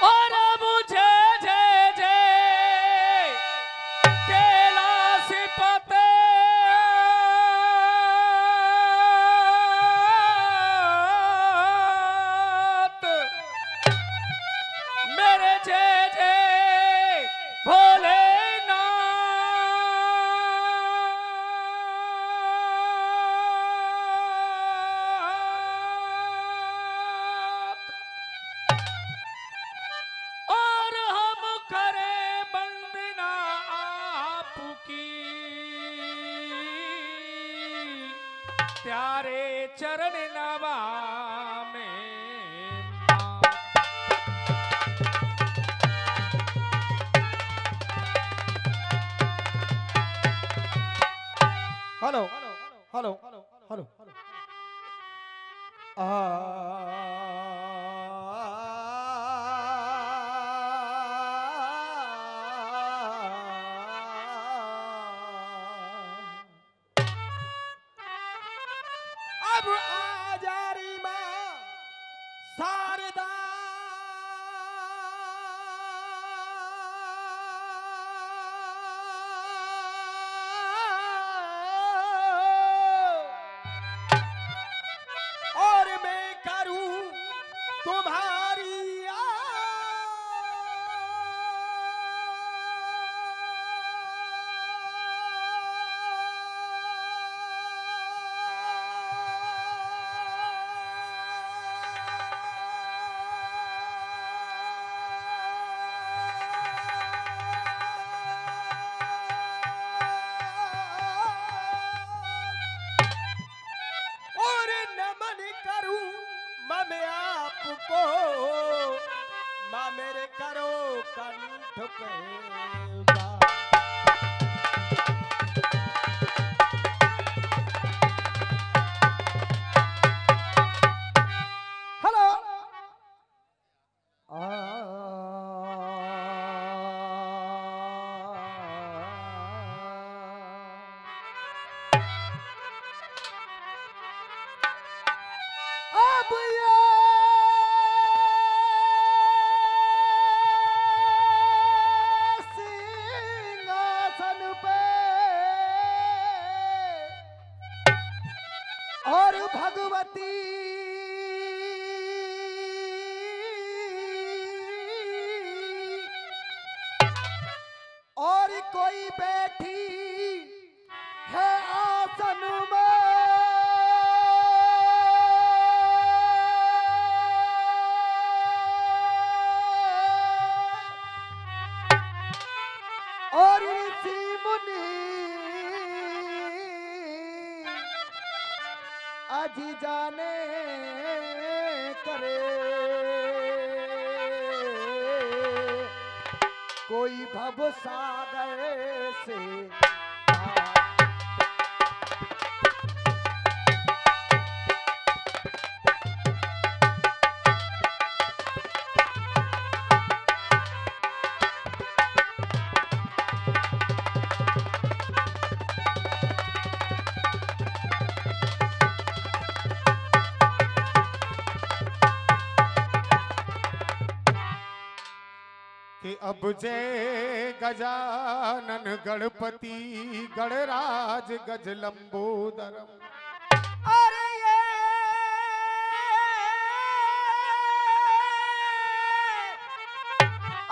और मुझे जय जय कैलाशपते मेरे जय जय भोलेनाथ। और हम करें वंदना आपकी प्यारे चरण नवा में। हेलो हेलो हेलो अब आजारी माँ शारदा और मैं करूं तुम्हारी और नमन करूं मैं आपको माँ मेरे करो कंठ पे हेलो अब ये सिंहासन पे और भगवती और कोई बैठी है आसन में और ऋषि मुनि अजी जाने करे कोई भव सागर से कि अब जय गजानन गणपति गणराज गज लंबोदरम। अरे ये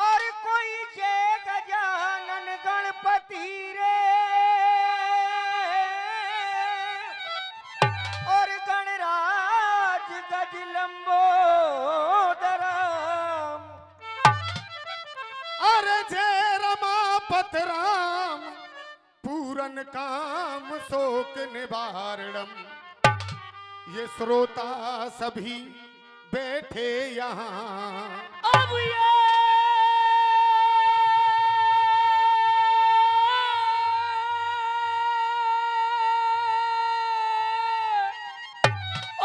और कोई जय गजानन गणपति रे और गणराज गज लंबोदरम। अरे जय रमापत राम पूरन काम शोक निवारणम। ये श्रोता सभी बैठे यहाँ अब ये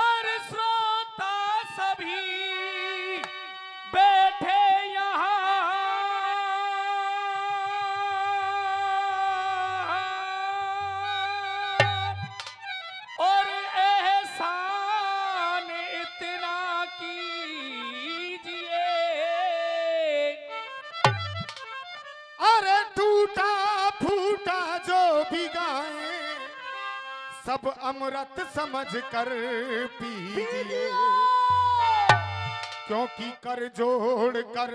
और श्रोता सभी बैठे यहाँ और एहसान इतना कीजिए सब अमृत समझ कर पीजिए, क्योंकि कर जोड़ कर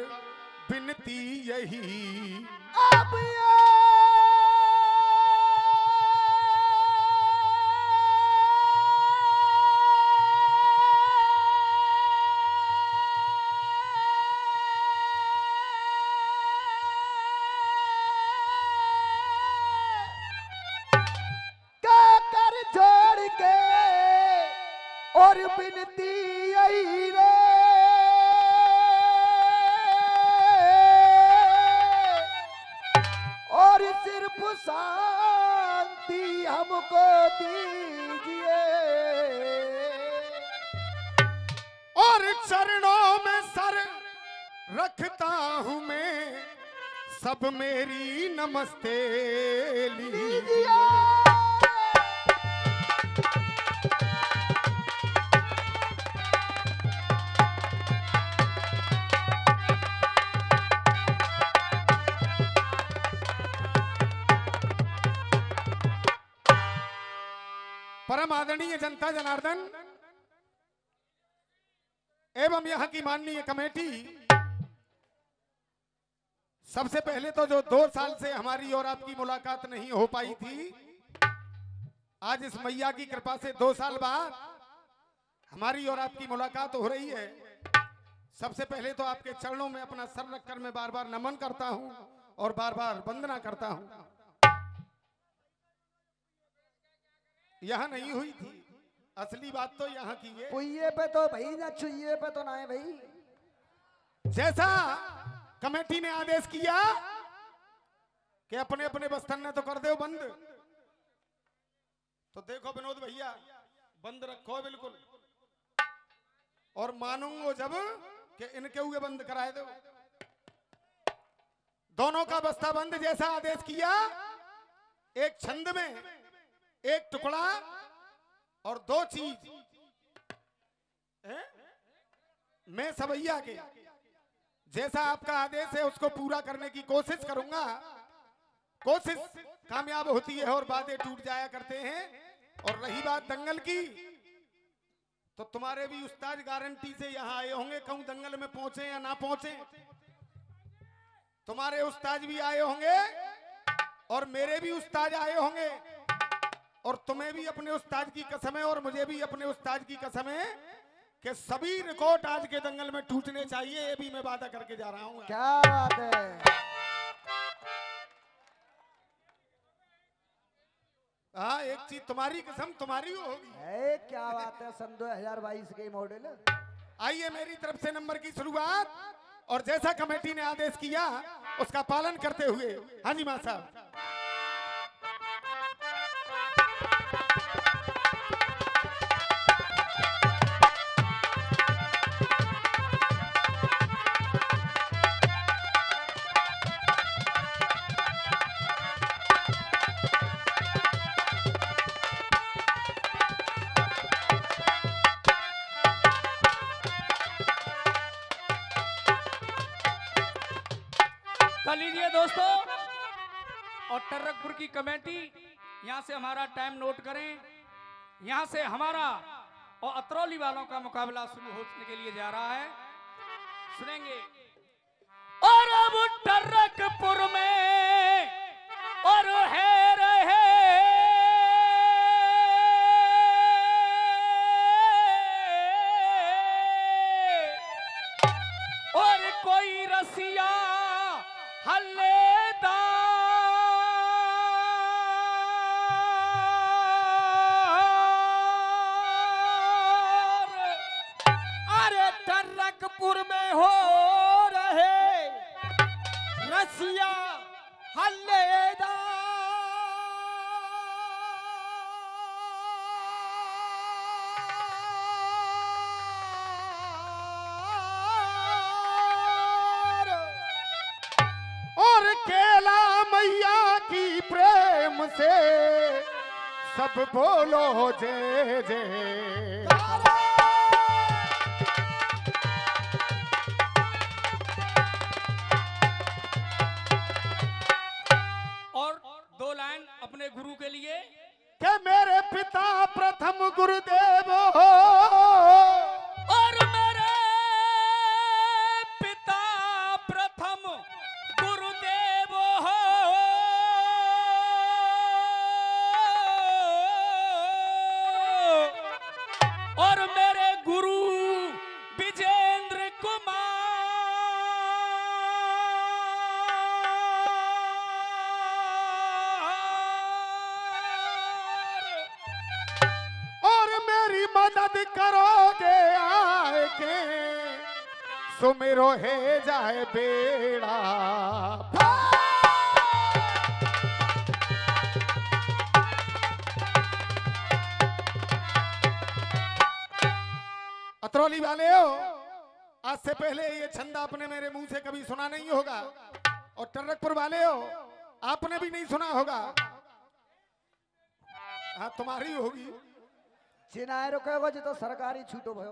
विनती यही अब कर जोड़ के और विनती यही रे, और सिर्फ शांति हमको दीजिए, और चरणों में सर रखता हूं मैं, सब मेरी नमस्ते लीजिए। परम आदरणीय जनता जनार्दन एवं यहाँ की माननीय कमेटी, सबसे पहले तो जो 2 साल से हमारी और आपकी मुलाकात नहीं हो पाई थी, आज इस मैया की कृपा से 2 साल बाद हमारी और आपकी मुलाकात हो रही है। सबसे पहले तो आपके चरणों में अपना सर रखकर मैं बार बार नमन करता हूं और बार बार वंदना करता हूं। यहाँ नहीं हुई थी, असली बात तो यहाँ की है। पुइये पे तो भाई ना, छुइये पे तो ना है भाई। जैसा कमेटी ने आदेश किया कि अपने अपने बस्तन ने तो कर दो बंद, तो देखो विनोद भैया बंद रखो बिल्कुल, और मानूंगो जब कि इनके हुए बंद कराए दो। दोनों का बस्ता बंद जैसा आदेश किया, एक छंद में एक टुकड़ा और 2 चीज मैं सवैया के, जैसा आपका आदेश है उसको पूरा करने की कोशिश करूंगा। कोशिश कामयाब होती है और बातें टूट जाया करते हैं। और रही बात दंगल की, तो तुम्हारे भी उस्ताद गारंटी से यहाँ आए होंगे, कहूं दंगल में पहुंचे या ना पहुंचे। तुम्हारे उस्ताद भी आए होंगे और मेरे भी उस्ताद आए होंगे, और तुम्हें भी अपने उस्ताद की कसम है और मुझे भी अपने उस्ताद की कसम है कि सभी रिकॉर्ड आज के दंगल में टूटने चाहिए। ये भी मैं वादा करके जा रहा हूं। क्या बात है। हाँ, एक चीज तुम्हारी कसम तुम्हारी होगी। क्या बात है। सन 2022 के मॉडल। आइए मेरी तरफ से नंबर की शुरुआत, और जैसा कमेटी ने आदेश किया उसका पालन करते हुए। हाँ जी मां साहब। लीजिए दोस्तों, और टर्रकपुर की कमेटी यहां से हमारा टाइम नोट करें। यहां से हमारा और अतरौली वालों का मुकाबला शुरू होने के लिए जा रहा है, सुनेंगे। और अब टर्रकपुर में और है रहे और कोई रसिया हल्लेदार, अरे टर्रकपुर में हो रहे रसिया हल्लेदार, और केला मैया की प्रेम से सब बोलो जय जय। और 2 लाइन अपने गुरु के लिए। कि मेरे पिता मदद करोगे आए के, सुमिरो है जाए बेड़ा। अतरौली वाले हो, आज से पहले ये छंद आपने मेरे मुंह से कभी सुना नहीं होगा, और टर्रकपुर वाले हो आपने भी नहीं सुना होगा। हाँ तुम्हारी होगी। चिनाए रुकेगो जी तो सरकारी छूटो भयो।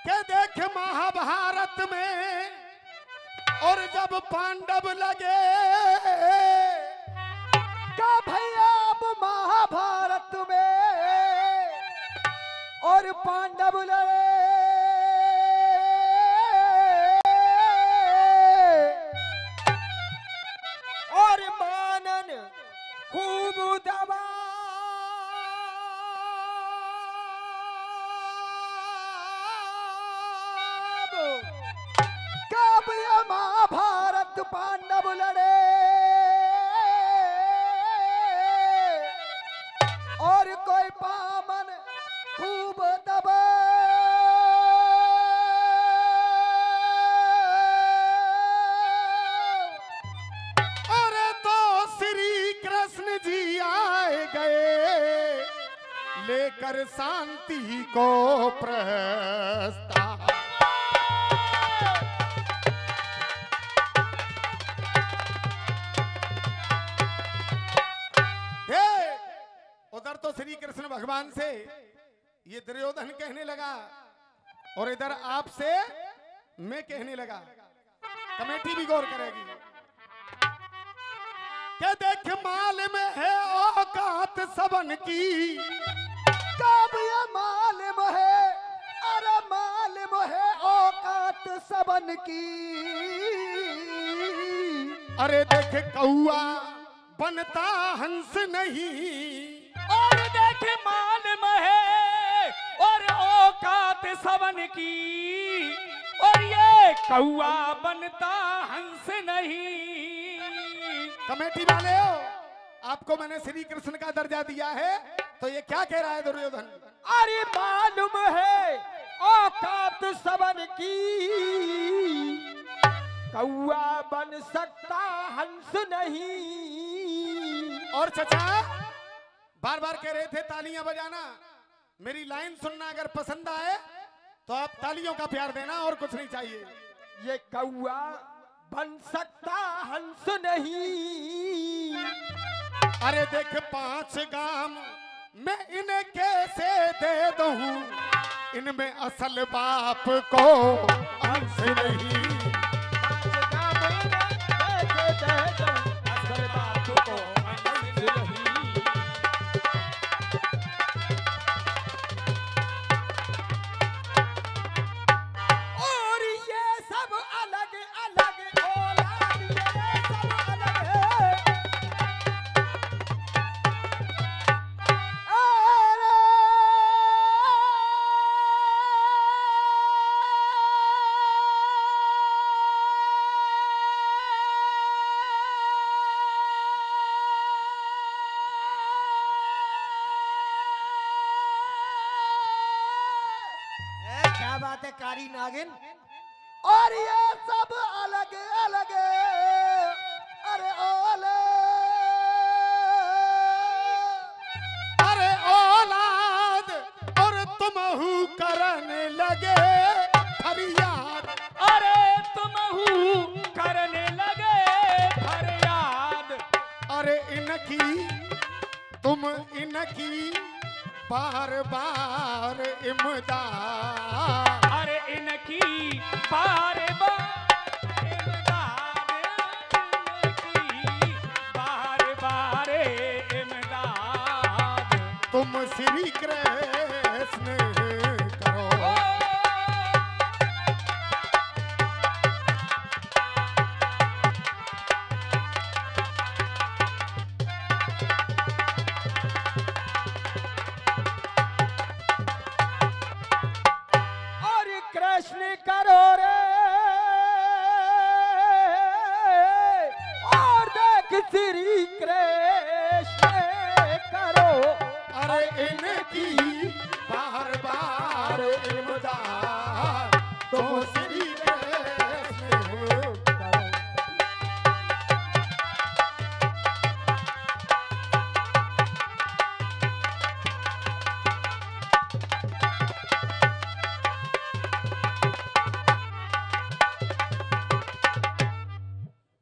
के देख महाभारत में और जब पांडव लगे, का भैया अब महाभारत में और पांडव लड़े, और मानन खूब दबा, कब ये महाभारत पांडव लड़े, और कोई पामन खूब दबा। अरे तो श्री कृष्ण जी आए गए, लेकर शांति को प्रस्ताव। उधर तो श्री कृष्ण भगवान से ये दुर्योधन कहने लगा, और इधर आपसे मैं कहने लगा। कमेटी भी गौर करेगी। क्या देख माल में है औकात सबन की, कब ये मालूम है, अरे मालूम है औकात सबन की। अरे देख कौआ बनता हंस नहीं, और देख मालूम है और औकात सबन की, और ये कौआ बनता हंस नहीं। कमेटी वाले हो, आपको मैंने श्री कृष्ण का दर्जा दिया है, तो ये क्या कह रहा है दुर्योधन? अरे मालूम है औकात सबन की, कौआ बन सकता हंस नहीं। और चचा बार बार कह रहे थे तालियां बजाना, मेरी लाइन सुनना अगर पसंद आए तो आप तालियों का प्यार देना, और कुछ नहीं चाहिए। ये कौआ बन सकता हंस नहीं। अरे देख 5 गाम मैं इन्हें कैसे दे दूं, इनमें असल बाप को अंश नहीं। असल बात को अंश नहीं। और ये सब अलग अलग औलाद, ये सब अलग है। क्या बात है कारी नागिन। और ये सब अलग अलग, अरे अरे औलाद और तुम हु करने लगे फरियाद, अरे तुम करने लगे फरियाद। अरे तुम इनकी बार बार इमदाद, अरे इनकी बार बार इमदाद, इनकी बार बार इमदाद। तुम श्री कृष्ण करो। कृष्ण करो रे, और देख श्री कृष्ण करो। बार इनकी बार बार इमदाद तो श्री कृष्ण करो।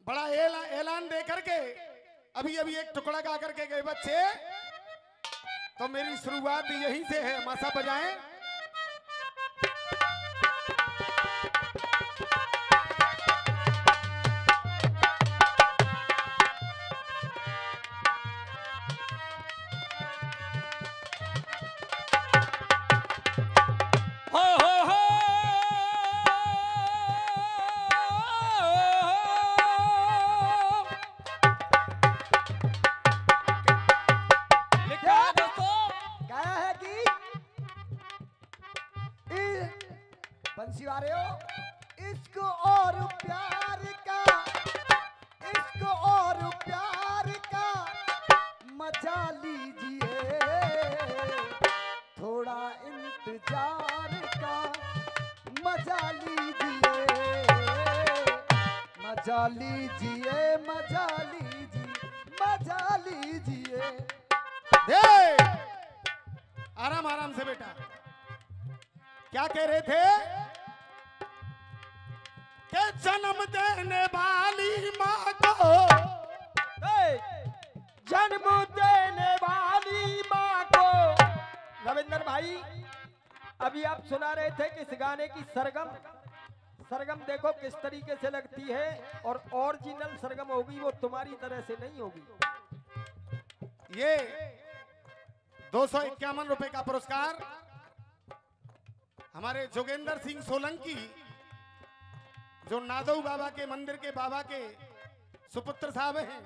बड़ा ऐलान दे करके अभी अभी एक टुकड़ा गा करके गए बच्चे, तो मेरी शुरुआत यहीं से है। मासा बजाएं। बंसी वाले हो, इश्क और प्यार का, इश्क और प्यार का मजा लीजिए, थोड़ा इंतजार का मजा लीजिए, मजा लीजिए, मजा लीजिए, मजा लीजिए। आराम आराम से बेटा, क्या कह रहे थे कि जन्म देने वाली माँ को, जन्म देने वाली माँ को। रविंद्र भाई, अभी आप सुना रहे थे कि इस गाने की सरगम, सरगम देखो किस तरीके से लगती है, और ओरिजिनल सरगम होगी वो तुम्हारी तरह से नहीं होगी। ये 251 रुपए का पुरस्कार हमारे जोगेंद्र सिंह सोलंकी, जो नादऊ बाबा के मंदिर के बाबा के सुपुत्र साहब हैं,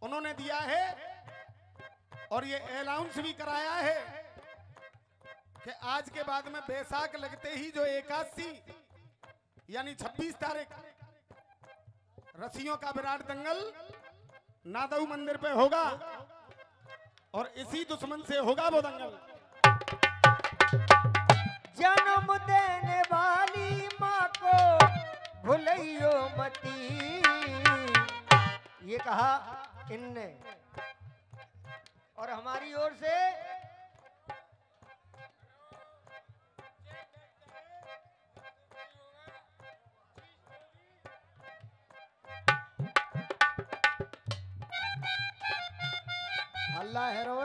उन्होंने दिया है। और ये अनाउंस भी कराया है कि आज के बाद में बैसाख लगते ही जो 81 यानी 26 तारीख रसियों का विराट दंगल नादऊ मंदिर पे होगा, और इसी दुश्मन से होगा वो दंगल। जन्म देने वाली माँ को भुलैयो मती, ये कहा इनने, और हमारी ओर से अल्लाह है रो।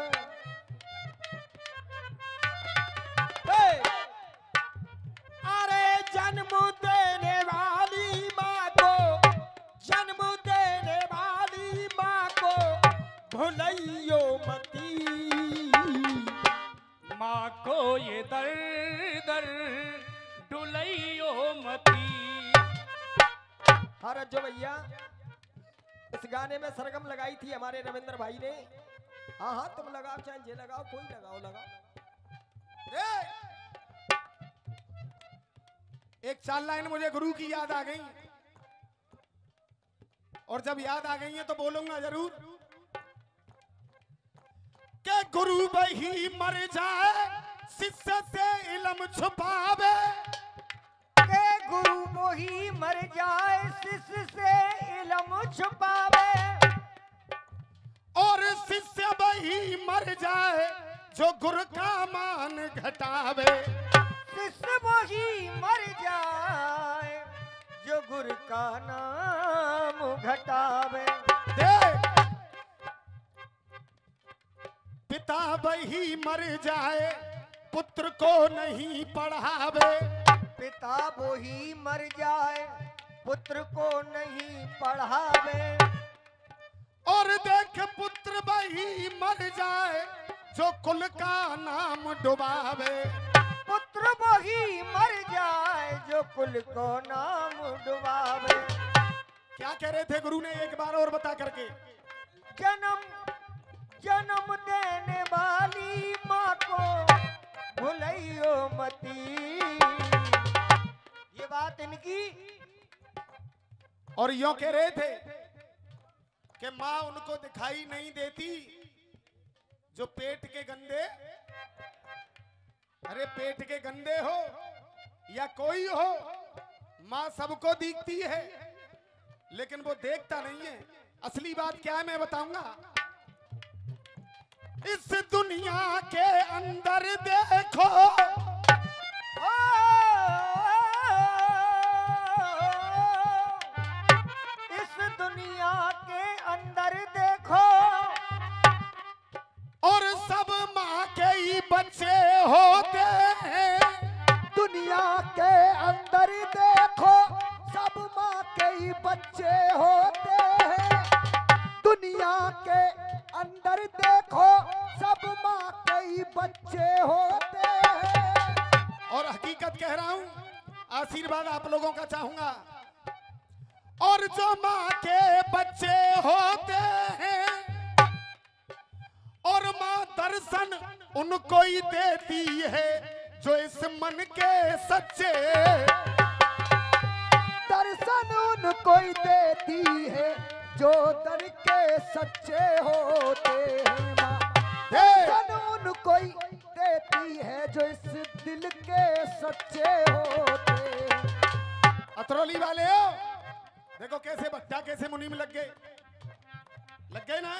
अरे जन्म देने वाली माँ को, जन्म देने वाली माँ को भुलैयो मती, माँ को ये दर दर डुलैयो मती। हर जो भैया इस गाने में सरगम लगाई थी हमारे रविंद्र भाई ने। हाँ हाँ, तुम लगाओ चाहे जे लगाओ, कोई लगाओ लगाओ। एक 4 लाइन मुझे गुरु की याद आ गई, और जब याद आ गई है तो बोलूंगा जरूर कि गुरु वही मर जाए शिष्य से इल्म छुपावे, के गुरु वही मर जाए शिष्य से इल्म छुपावे, और शिष्य वही मर जाए जो गुरु का मान घटावे, शिष्य वही मर जाए जो गुरु का नाम घटावे। पिता वही मर जाए पुत्र को नहीं पढ़ावे, पिता वही मर जाए पुत्र को नहीं पढ़ावे, और देख पुत्र वही मर जाए जो कुल का नाम डुबावे, पुत्र वही मर जाए जो कुल को नाम डुबावे। क्या कह रहे थे गुरु ने, एक बार और बता करके। जन्म जन्म देने वाली माँ को भुलैयो मती, ये बात इनकी। और यूं कह रहे थे कि माँ उनको दिखाई नहीं देती जो पेट के गंदे, अरे पेट के गंदे हो या कोई हो, माँ सबको दिखती है लेकिन वो देखता नहीं है। असली बात क्या है मैं बताऊंगा। इस दुनिया के अंदर देखो, इस दुनिया के अंदर देखो, और सब माँ के ही बच्चे होते हैं। दुनिया के अंदर देखो, सब माँ के ही बच्चे होते हैं। दुनिया के अंदर देखो, सब माँ के ही बच्चे होते हैं। और हकीकत कह रहा हूं, आशीर्वाद आप लोगों का चाहूंगा। और जो माँ के बच्चे होते हैं, और माँ दर्शन उनको ही देती है जो इस मन के सच्चे। दर्शन उनको ही देती है जो दर के सच्चे होते हैं। माँ दर्शन उनको ही देती है जो इस दिल के सच्चे होते हैं। अतरौली वाले हो, देखो कैसे बच्चा कैसे मुनीम लग गए ना।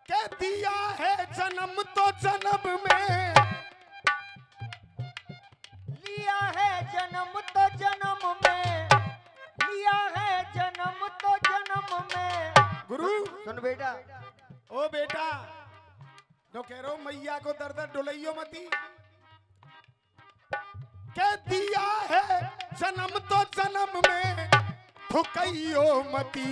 कह दिया है जन्म तो जन्म में, लिया है जन्म तो जन्म में, लिया है जन्म तो जन्म में। गुरु सुन बेटा, ओ बेटा, जो कह रहा हूं मैया को दर दर डुलइयो मती। कह दिया है जन्म तो जन्म में, ठुकइयो मती।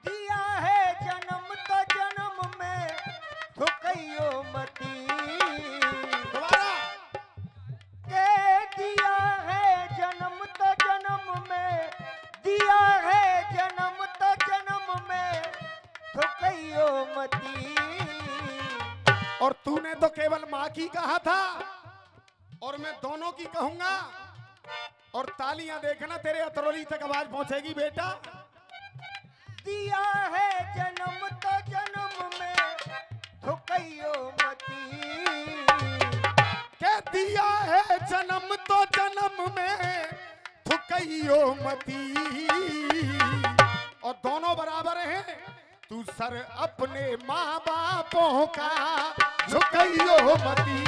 दिया है जन्म तो जन्म में, ठुकइयो मती। दोबारा के दिया है जन्म तो जन्म में, दिया है जन्म तो जन्म में, ठुकइयो मती। और तूने तो केवल माँ की कहा था, और मैं दोनों की कहूंगा। और तालियां देखना, तेरे अतरौली तक आवाज पहुंचेगी बेटा। दिया है जन्म तो जन्म में, ठुकइयो मती। कह दिया है जन्म तो जन्म में, ठुकइयो मती। और दोनों बराबर हैं। तू सर अपने माँ बापों का झुकइयो मती।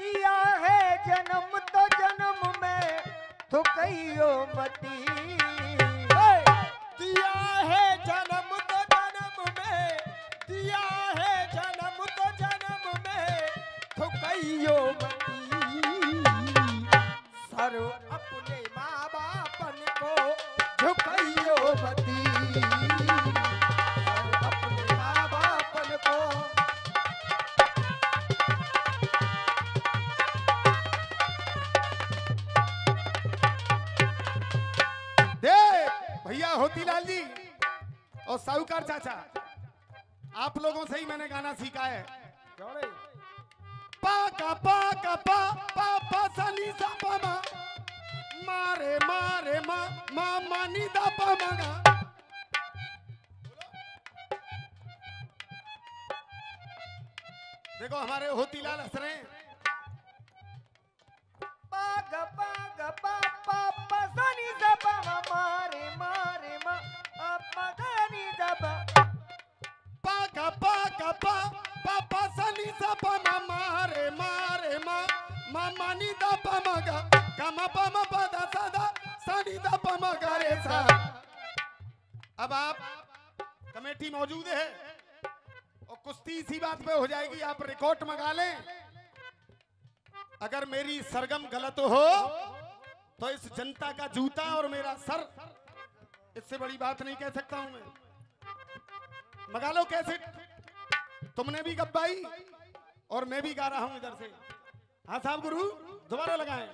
दिया है जन्म तो जन्म में, ठुकइयो मती। दिया है जन्म तो जन्म में, दिया है जन्म तो जन्म में, ठुकइयो मती। सर अपने माँ बापन को झुकइयो मती। सर अपने माँ बापन को। देख भैया होतीलाल जी और साहूकार चाचा, आप लोगों से ही मैंने गाना सीखा है। पा का पा का पा पा पा सनी सा पा मा, मारे मारे मा मा मानी दा पा मगा। देखो हमारे होतीलाल हंस रहे हैं। पाग पाग पा पा पा सनी सा मा मारे मारे मा अपगनी दबा। पा का पा का पा पा पा सनी सा पा मा मारे मारे मा मा मानी दा पा मगा। गा पा मा पा दा सा दा सनी दा पा मगा रे सा। अब आप कमेटी मौजूद है और कुश्ती इसी बात पे हो जाएगी। आप रिकॉर्ड मंगा लें। अगर मेरी सरगम गलत हो तो इस जनता का जूता और मेरा सर, इससे बड़ी बात नहीं कह सकता हूं मैं। मंगा लो कैसे। तुमने भी गब्बाई और मैं भी गा रहा हूं इधर से। हाँ साहब गुरु दोबारा लगाएं।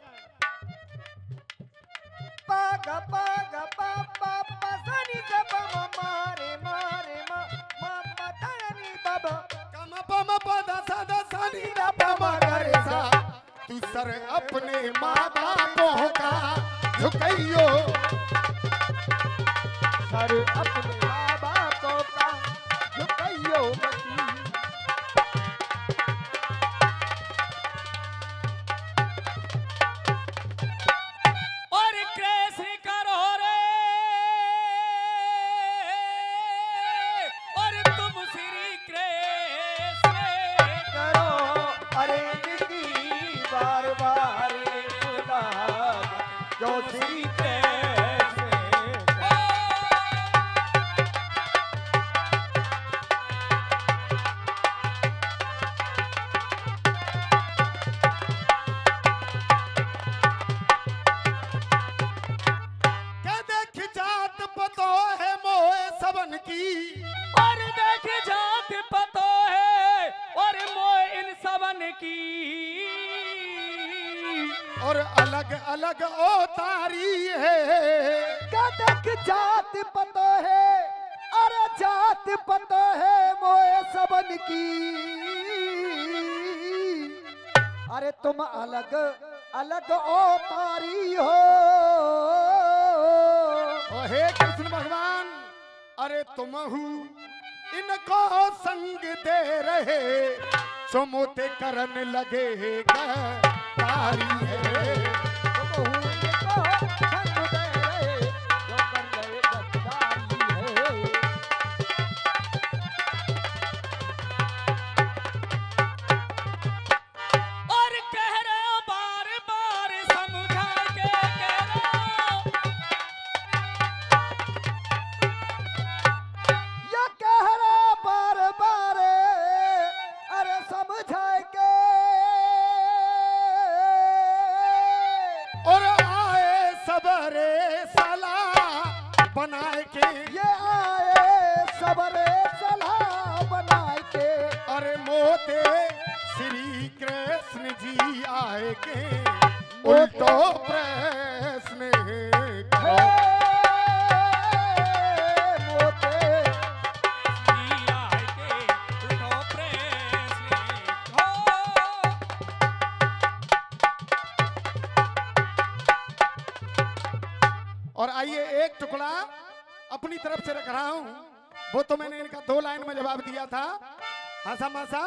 पा ग पा ग पा पा पा सा नी सा पा मा मा रे मा रे मा मा पा धा नी दा ब कम पम पद सद सनी द पम गर सा तू सर अपने माँ बापों का झुकाइयो सर अपने माँ बापों का झुकाइयो मती और कृष्ण करो रे और तुम श्री कृष्ण करो अरे की बार बार खुदा जो श्री कृष्ण क्या देख जात पतो है मोए सबन की और देख जात पतो है और मोह इन सबन की और अलग अलग ओ तारी है कदक जात पतो है अरे जात पतो है मोए सबन की अरे तुम अलग अलग ओ तारी हो ओ हे कृष्ण भगवान अरे तुम इनको संग दे रहे सुमोते करन लगे तारी है तुम इनको संग दे रहे, जो कर रहे गद्दारी है। और कह रहे हो बार बार समझा के कह रहे हो या कह रहा बार बार अरे समझाए के और आए सबरे साला बनाए के ये आए सबरे सलाह बनाए के अरे मोते श्री कृष्ण जी आए के उल्टो प्रश्न हे मोते दिया है के उठो प्रेस हो और आइए एक टुकड़ा अपनी तरफ से रख रहा हूं वो तो मैंने इनका 2 लाइन में जवाब दिया था हासा मासा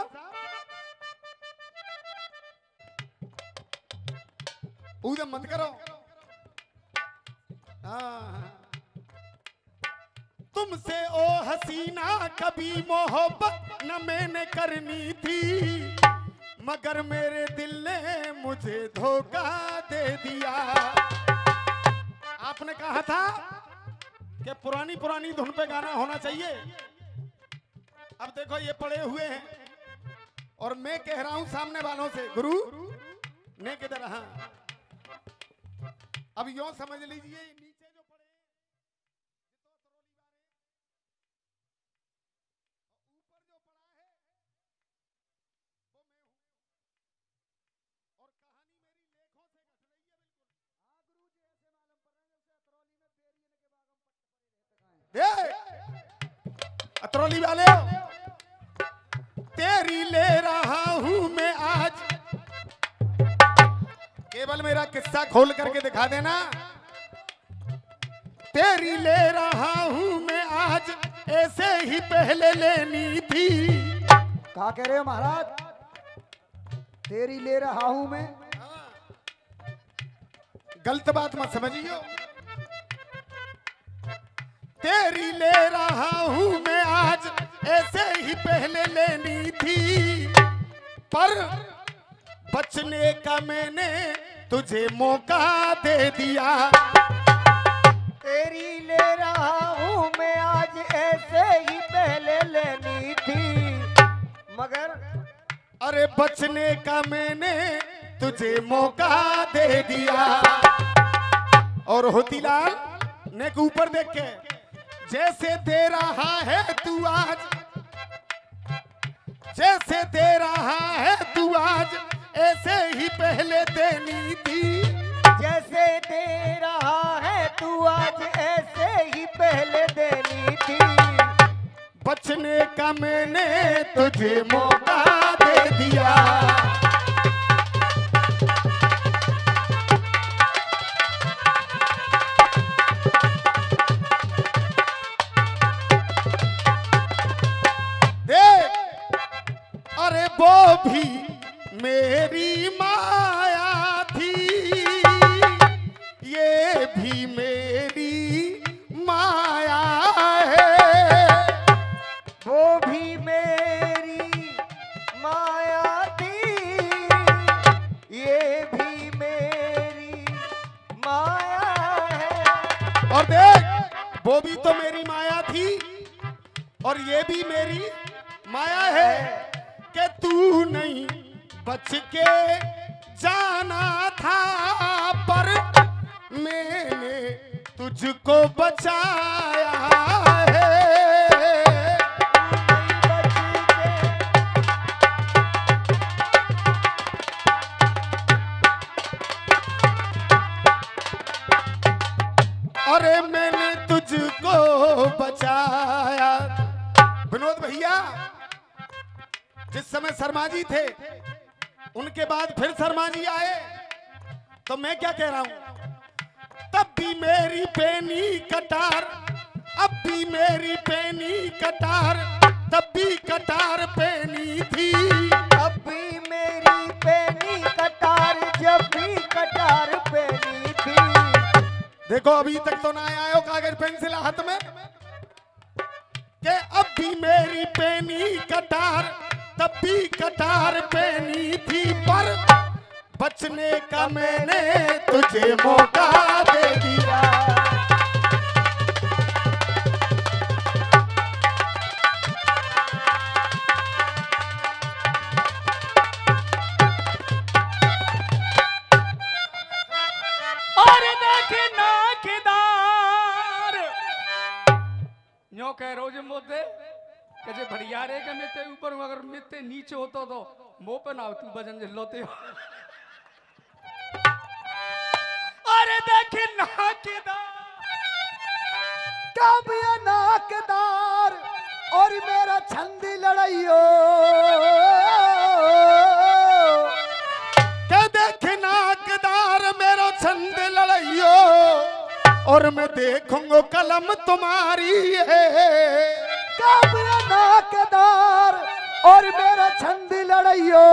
उधम मत करो हाँ। तुमसे ओ हसीना कभी मोहब्बत न मैंने करनी थी मगर मेरे दिल ने मुझे धोखा दे दिया आपने कहा था कि पुरानी पुरानी धुन पे गाना होना चाहिए अब देखो ये पड़े हुए हैं और मैं कह रहा हूं सामने वालों से गुरु ने किधर हाँ अब यूं समझ लीजिए नीचे जो पड़े ऊपर जो पड़ा है वो मैं हूं और कहानी मेरी लेखों से घट रही है बिल्कुल अतरौली वाले तेरी ले रहा हूं मैं आज केवल मेरा किस्सा खोल करके दिखा देना तेरी ले रहा हूं मैं आज ऐसे ही पहले लेनी थी कहा कह रहे हो महाराज तेरी ले रहा हूं मैं गलत बात मत समझियो तेरी ले रहा हूं मैं आज ऐसे ही पहले लेनी थी पर बचने का मैंने तुझे मौका दे दिया तेरी ले रहा हूं मैं आज ऐसे ही पहले लेनी थी मगर अरे बचने का मैंने तुझे मौका दे दिया और होतीलाल ने के ऊपर देख के जैसे दे रहा है तू आज जैसे दे रहा है तू आज ऐसे ही पहले देनी थी जैसे दे रहा है बचने का मैंने तुझे मौका दे दिया। अरे वो भी मेरी माया थी, ये भी मेरी माया है। वो भी मेरी माया थी, ये भी मेरी माया है। और देख, वो भी तो मेरी माया थी और ये भी मेरी माया है कि तू नहीं बच के जाना था, पर मैंने तुझको बचाया है। अरे मैंने तुझको बचाया। विनोद भैया, जिस समय शर्मा जी थे, उनके बाद फिर शर्मा जी आए, तो मैं क्या कह रहा हूं, तब भी मेरी पेनी कटार, अब भी मेरी पेनी कटार, तब भी कटार पेनी थी। अब भी मेरी पेनी कटार, जब भी कटार पेनी थी। देखो अभी तक तो ना आया हो कागज पेंसिल हाथ में, कि अब भी मेरी पेनी कटार, तब भी कटार पेनी थी, पर बचने का मैंने तुझे मौका दे दिया। और देखे नाकेदार न्यो कह रोज मोते कजे बढ़िया रे के मिते ऊपर हूं, अगर मिते नीचे होतो तो मुंह पे ना तू भजन जिलोते हो। अरे देखे नाकेदार, कब ये नाकदार और मेरा छंदी लड़ाइयो, के देख नाकदार मेरो छंद लड़ाइयो, और मैं देखूंगा कलम तुम्हारी है। कब ये नाकदार और मेरा छंदी लड़ाइयो,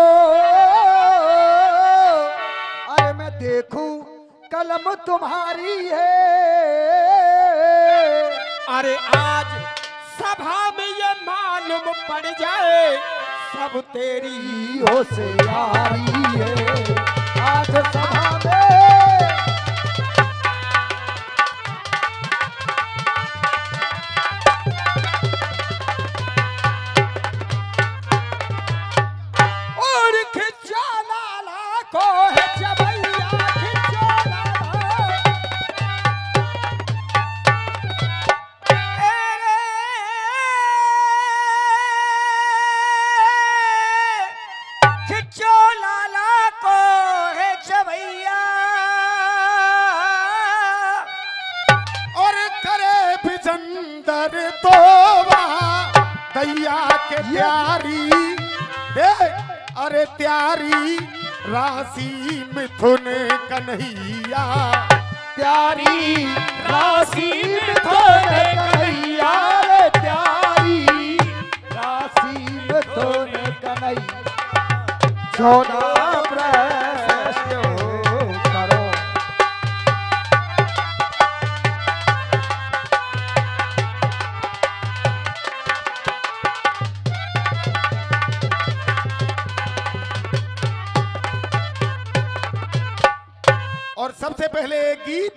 अरे मैं देखूं कलम तुम्हारी है। अरे आज सभा में ये मालूम पड़ जाए, सब तेरी होशियारी है। आज सभा में और खिंचा लाला को है जबैया, खिंचा लाला खिंचो लाला को है जबैया, और करे बिजंदर तोबा दैया के प्यारी, देख अरे त्यारी राशि मिथुन कन्हैया, प्यारी राशि मिथुन कन्हैया, रे प्यारी राशि मिथुन कन्हैया। 14 भ्रष्ट करो, और सबसे पहले एक गीत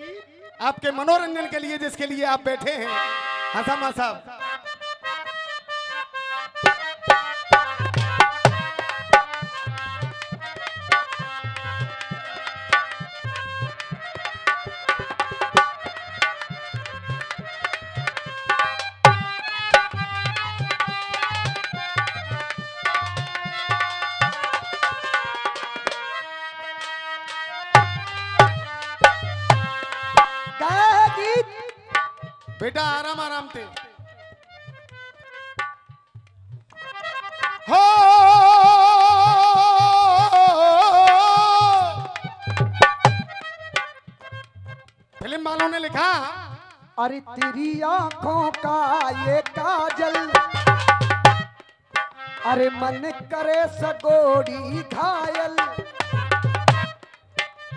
आपके मनोरंजन के लिए, जिसके लिए आप बैठे हैं, हसामा साहब। गाया गीत बेटा आराम आराम से। लिखा, अरे तेरी आंखों का ये काजल, अरे मन करे सगोड़ी घायल,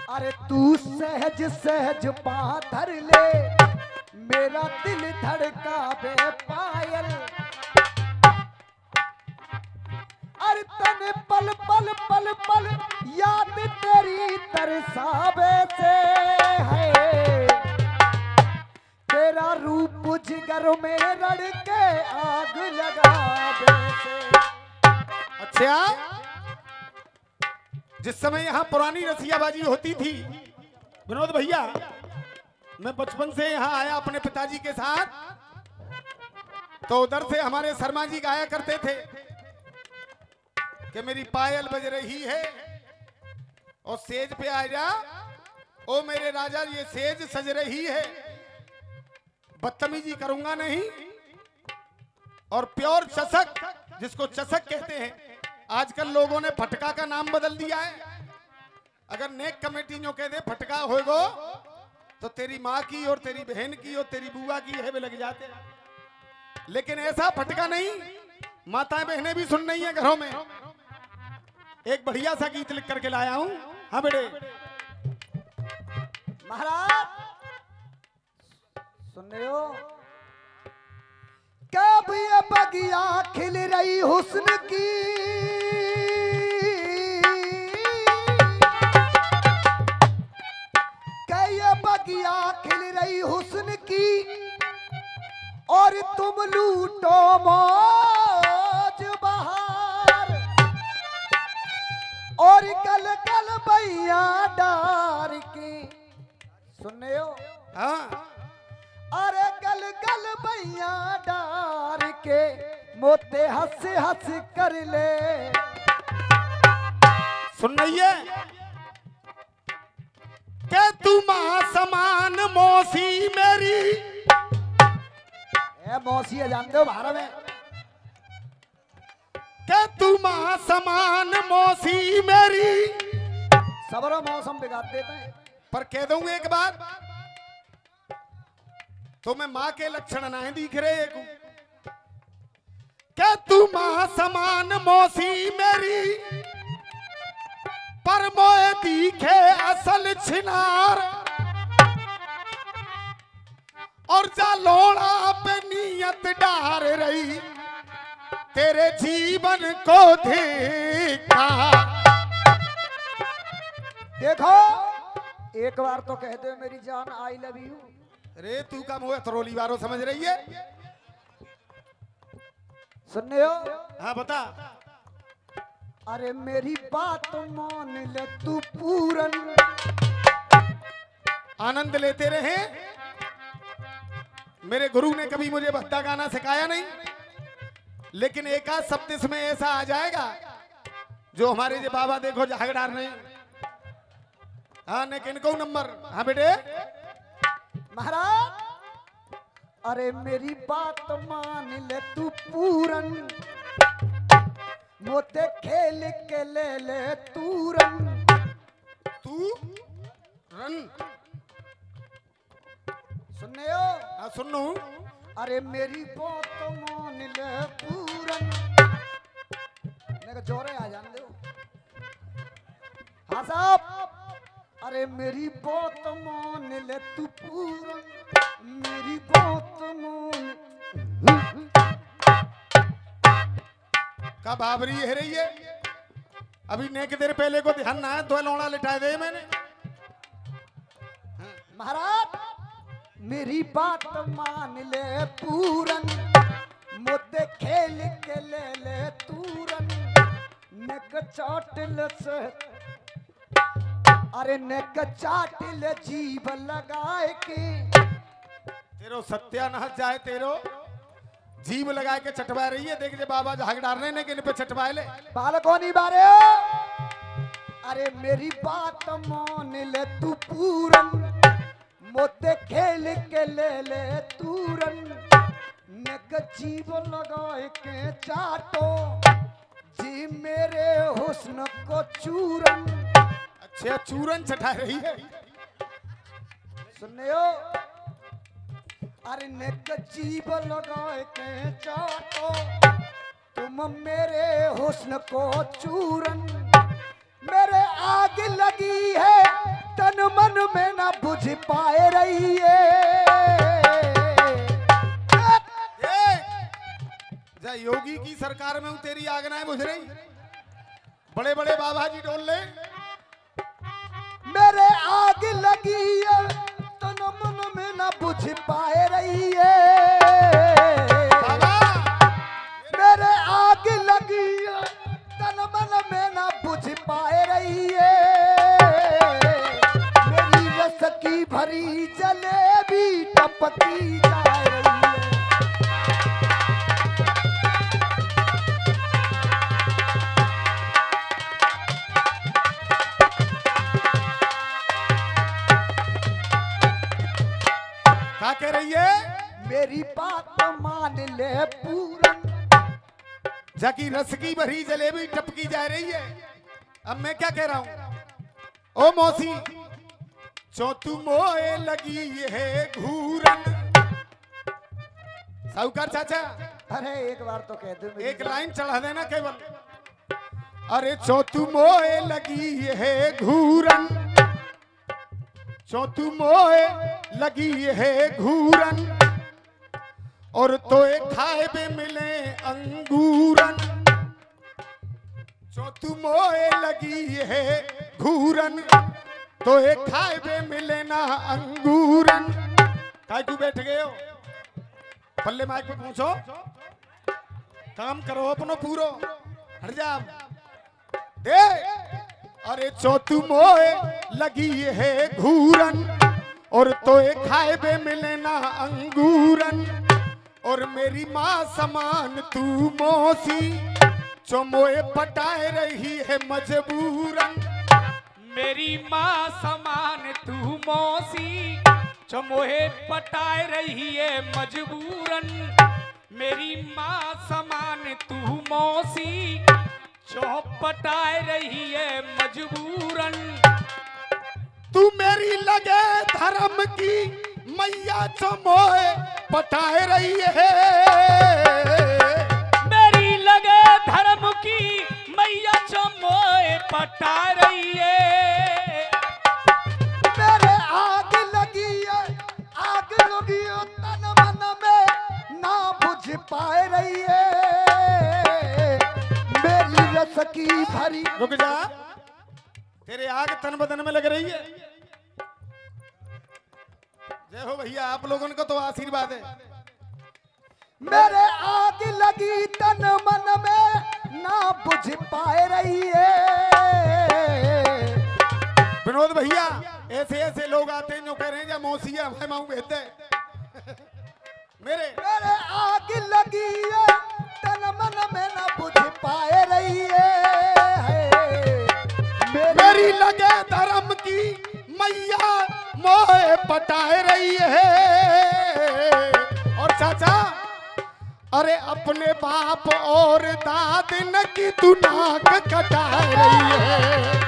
अरे तू सहज सहज पाथर ले, मेरा दिल धड़का बे पायल, अरे तने पल पल पल पल याद तेरी तरसावे से है, तेरा रूप जिगर में रड़ के आग लगावे से। अच्छा, जिस समय यहाँ पुरानी रसियाबाजी होती थी विनोद भैया, मैं बचपन से यहाँ आया अपने पिताजी के साथ, तो उधर से हमारे शर्मा जी गाया करते थे कि मेरी पायल बज रही है और सेज पे आ जा, ओ मेरे राजा ये सेज सज रही है, बदतमीजी करूंगा नहीं। और प्योर चसक, जिसको चसक कहते हैं, आजकल लोगों ने फटका का नाम बदल दिया है। अगर नेक कमेटी जो कह दे फटका होगो तो तेरी माँ की और तेरी बहन की और तेरी बुआ की है वे लग जाते, लेकिन ऐसा फटका नहीं। माताएं बहनें भी सुन रही हैं घरों में। एक बढ़िया सा गीत लिख करके लाया हूं। हाँ बेटे महाराज सुन रहे हो? कब ये बगिया खिल रही हुस्न की, ये बगिया खिल रही हुस्न की, और तुम लूटो मौज बहार, और गल गल बैया डार की। सुन रहे हो? हाँ, अरे गल गल बैया डार के मोते हंस हंस कर ले। सुन रही है के तू मां समान मौसी मेरी, ए मौसी जानते हो भारत में? के तू मां समान मौसी मेरी, सबर और मौसम बिगाड़ देते हैं। पर कह दूं एक बात, तुम्हें मां के लक्षण नहीं दिख रहे को, के तू मां समान मौसी मेरी, पर मोए दिखे असल छिनार, और जा लोड़ा पे नियत डार रही, तेरे जीवन को धिक्कार। देखो एक बार तो कह दो मेरी जान आई लव यू। रे तू का मुँह तरोली वारो समझ रही है? सुन रहे हो? हाँ बता। अरे मेरी बात मान ले तू पूरन, आनंद लेते रहे। मेरे गुरु ने कभी मुझे भक्ता गाना सिखाया नहीं, लेकिन एक आध शब्द इसमें ऐसा आ जाएगा जो हमारे जो बाबा देखो झागड़ार नहीं। हाँ ने किनको नंबर। हाँ बेटे महाराज, अरे मेरी बात मान ले तू पूरन, मोते खेल के ले ले तूरन। तू रन सुनने हो? हाँ सुनू। अरे मेरी बात मान ले पूरन, मैं जोरे आ जान दो। हाँ साहब, अरे मेरी बात मान ले तू पूरन, मेरी बात मान। का बाबरी है रही है? अभी नेक देर पहले को ध्यान ना है, तो लौड़ा लिटा दे मैंने। महाराज मेरी बात मान ले पूरन, मुद्दे खेल के ले ले तूरन, नेक चाटल से, अरे नेक चाटल जीव लगाए के। तेरो सत्यानाश जाए, तेरो जीव लगा के चटवा रही है। देख जे बाबा झागड़ारने ने कि इन पे चटवाए ले। बालकों नहीं बारे हो? अरे मेरी बात मान ले तू पूरन, मोते खेल के ले ले तूरन, नेक जीव लगाए के चाटो जी मेरे हुस्न को चूरन। अच्छा चूरन चटा रही है। सुनने हो? अरे नेक जीभ लगाए के चाटो तुम मेरे हुस्न को चूरन, मेरे आग लगी है तन मन में ना बुझ पाए रही जा योगी की सरकार में हूँ, तेरी आग ना बुझ रही। बड़े बड़े बाबा जी डोल ले। मेरे आग लगी है तन मन में ना बुझ पाए रही है बाबा मेरे आग लगी है तन मन में ना बुझ पाए रही है, मेरी रस की भरी जलेबी टपकी जा रही है। क्या कह रही है? मेरी बात मान ले पूरन, जाकी रस की भरी जलेबी टपकी जा रही है। अब मैं क्या कह रहा हूं? ओ मौसी चौथू मोए लगी है घूरन। साहूकार चाचा अरे एक बार तो कह दो एक लाइन चढ़ा देना केवल। अरे चौथू मोए लगी है घूरन, चौथू मोए लगी है घूरन, और तो एक खाए पे मिले अंगूरन। चौथू मोए लगी है घूरन, तो एक खाए पे मिले ना अंगूरन। काय क्यों बैठ गए हो? पल्ले माइक पे पहुंचो, काम करो अपनो पूरो। हट जा दे। अरे चौथू मोए लगी है घूरन, और तो एक खाए पे मिले ना अंगूरन, और मेरी माँ समान तू मौसी जो मोए पटाए रही है मजबूरन। मेरी माँ समान तू मौसी जो मोहे पटाए रही है मजबूरन। मेरी माँ समान तू मौसी जो पटाए रही है मजबूरन। तू मेरी लगे धर्म की मैया जो मोए पटाए रही है। मेरी लगे धर्म की मैया जो मोहे पटा रही है। मेरे आग लगी है, आग लगी है तन मन में ना बुझ पाए रही है, मेरी रस की भरी। रुक जा, तेरे आग तन बदन में लग रही है। जय हो भैया, आप लोगों को तो आशीर्वाद है। मेरे आग लगी तन मन में ना बुझ पाए रही है। विनोद भैया, ऐसे ऐसे लोग आते हैं जो कह रहे हैं जा मौसिया भाई माऊ भेज दे। मेरे आग लगी है तन मन में ना बुझ पाए रही है, मेरी लगे धर्म की मैया मोहे पटाए रही है। और चाचा, अरे अपने बाप और दादन की तू नाक कटाए रही है।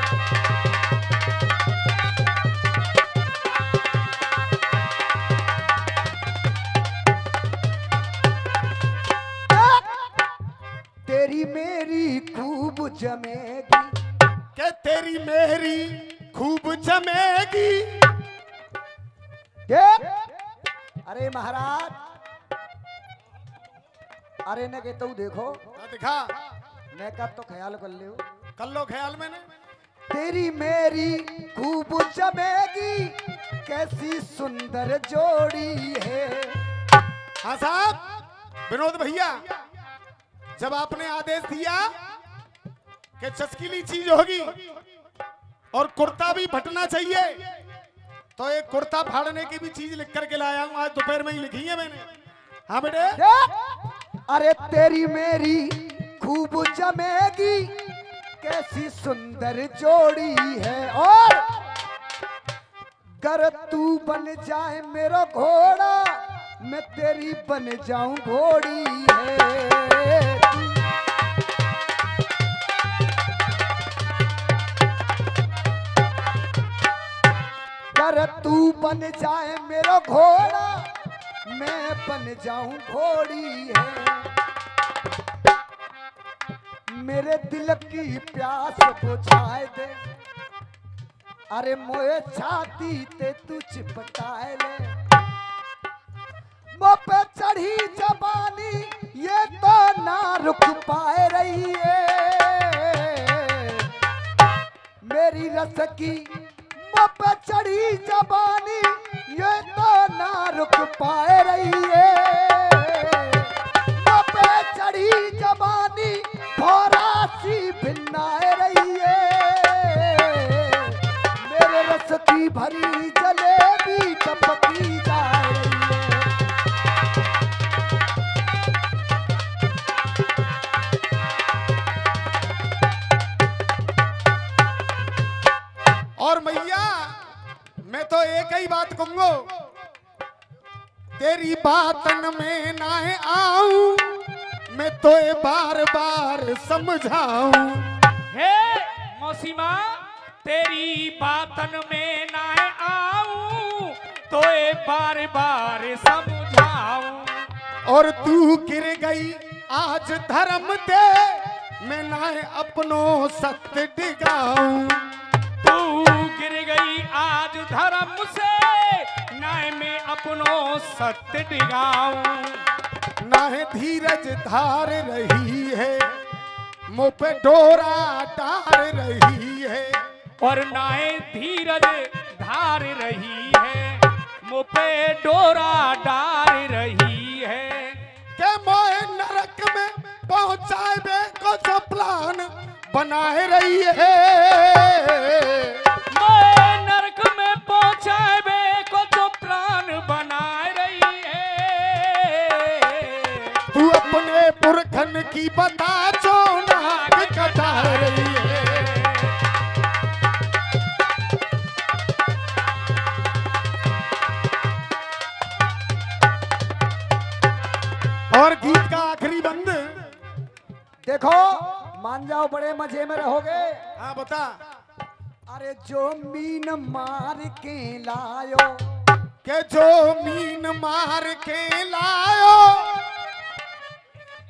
तेरी मेरी खूब जमेगी, के तेरी मेरी खूब जमेगी। अरे महाराज, अरे न कहता हूँ देखो दिखा मैं का तो ख्याल कर लियो। कर लो ख्याल मैंने। तेरी मेरी खूब जमेगी, कैसी सुंदर जोड़ी है। हाँ साहब विनोद भैया, जब आपने आदेश दिया कि चस्कीली चीज होगी और कुर्ता भी फटना चाहिए, तो एक कुर्ता फाड़ने की भी चीज लिख करके लाया हूं। आज दोपहर में ही लिखी है मैंने। हाँ बेटे। अरे तेरी मेरी खूब जमेगी, कैसी सुंदर जोड़ी है। और गर तू बन जाए मेरा घोड़ा, मैं तेरी बन जाऊं घोड़ी है। गर तू बन जाए मेरा घोड़ा, मैं बन जाऊं घोड़ी है। मेरे दिल की प्यास बुझाए दे, अरे मोए छाती ते तू चिपटाए ले। मुँह पे चढ़ी जबानी ये तो ना रुक पाए रही है। मेरी रस की मुँह पे चढ़ी जबानी ये तो ना रुक पाए रही है। मुँह पे चढ़ी जबानी भौरा सी भिन्नाए रही है। मेरे रस की भरी जलेबी टपकी जा रही है। और मैया मैं तो एक ही बात कहूंगा, तेरी बातन में ना आऊं मैं तो ये बार बार समझाऊं। हे मौसीमा, तेरी बातन में ना आऊं तो ये बार बार समझाऊं। और तू गिर गई आज धर्म दे मैं ना अपनों सत्य डिगाऊं। तू गिर गई आज धर्म से, नाय में अपनों सत्य डिगाऊं। ना धीरज धार रही है मुँह पे डोरा डार रही है। और नाय धीरज धार रही है, मुँह पे डोरा डार रही है। के मोए नरक में पहुंचाए को जो प्लान बनाए रही है। मैं नरक में पहुंचाए को जो प्राण बनाए रही है। तू अपने पुरखन की बता जो नाक कटा रही है। और गीत का आखिरी बंद देखो, मान जाओ, बड़े मजे में रहोगे। हाँ बता। अरे जो मीन मार के लायो, के जो मीन मार के लायो,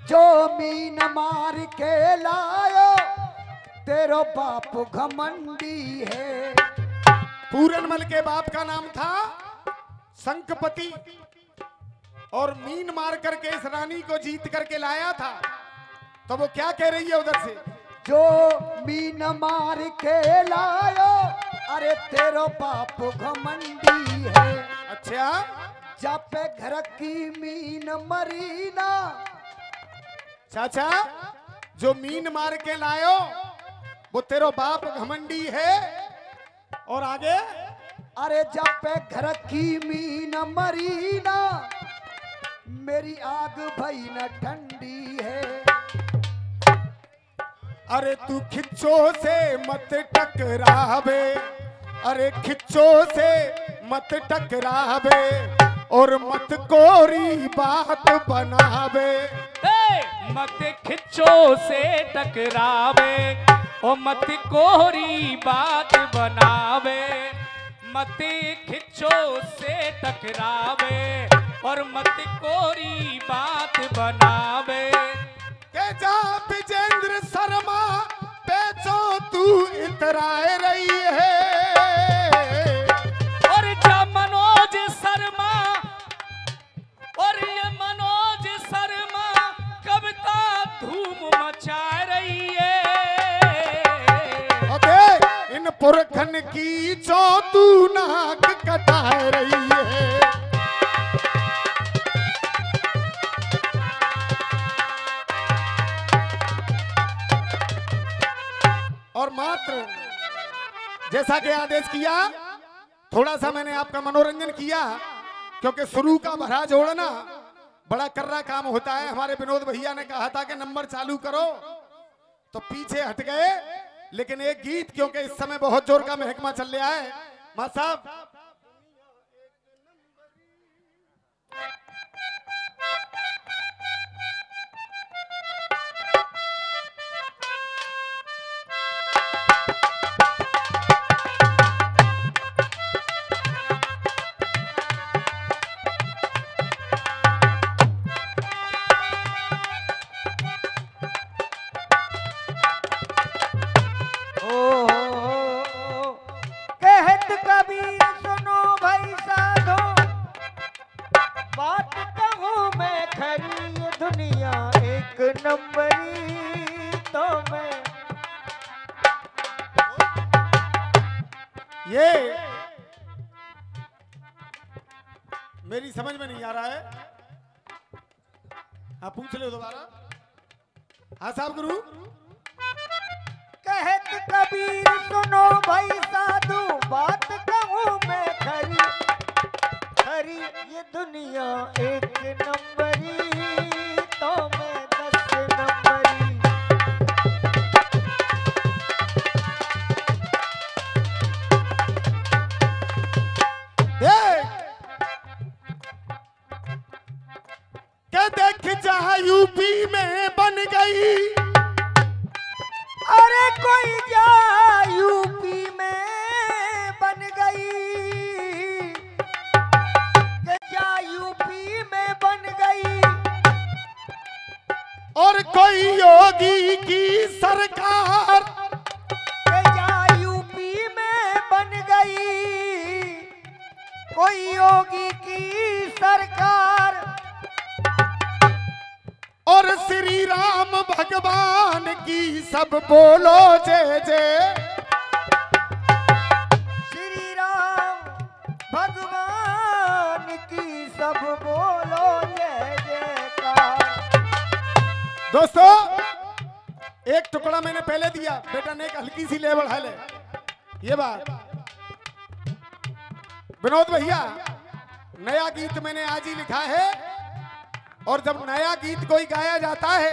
जो मीन मार के लायो, तेरो बाप घमंडी है। पूरनमल के बाप का नाम था संकपति, और मीन मार करके इस रानी को जीत करके लाया था। तो वो क्या कह रही है उधर से, जो मीन मार के लायो, अरे तेरो बाप घमंडी है। अच्छा, जब पे घर की मीन मरीना, चाचा जो मीन मार के लायो वो तेरो बाप घमंडी है। और आगे, अरे जब पे घर की मीन मरीना, मेरी आग भई न ठंडी है। अरे तू खिच्चो से मत टकरावे, अरे खिच्चो से मत टकरावे, और मत कोरी बात बनावे। मत खिच्चो से टकरावे, और मत कोरी बात बनावे। मत खिच्चो से टकरावे, और मत कोरी बात बनावे। के जा विजेंद्र शर्मा बेचो तू इतराए रही है। और जा मनोज शर्मा, और ये मनोज शर्मा कविता धूम मचा रही है। अबे इन पुरखन की जो तू नाक कटा रही है। और मात्र जैसा कि आदेश किया, थोड़ा सा मैंने आपका मनोरंजन किया, क्योंकि शुरू का भरा जोड़ना बड़ा कर्रा काम होता है। हमारे विनोद भैया ने कहा था कि नंबर चालू करो, तो पीछे हट गए। लेकिन एक गीत, क्योंकि इस समय बहुत जोर का महकमा चल रहा है, मां साहब ये मेरी समझ में नहीं आ रहा है। हाँ पूछ लो दोबारा। हाँ साहब गुरु। कहत कबीर सुनो भाई साधु बात कहूँ मैं खरी खरी, ये दुनिया एक नंबरी तो मैं 10 नंबरी। देख जहाँ यूपी में बन गई, अरे कोई जा यूपी में बन गई, के जा यूपी में बन गई, और कोई योगी की सरकार के जा यूपी में बन गई, कोई योगी की सरकार, और श्री राम भगवान की सब बोलो जय जय। श्री राम भगवान की सब बोलो जय जयकार। दोस्तों एक टुकड़ा मैंने पहले दिया, बेटा ने एक हल्की सी ले बढ़ा ले। ये बात विनोद भैया, नया गीत मैंने आज ही लिखा है, और जब नया गीत कोई गाया जाता है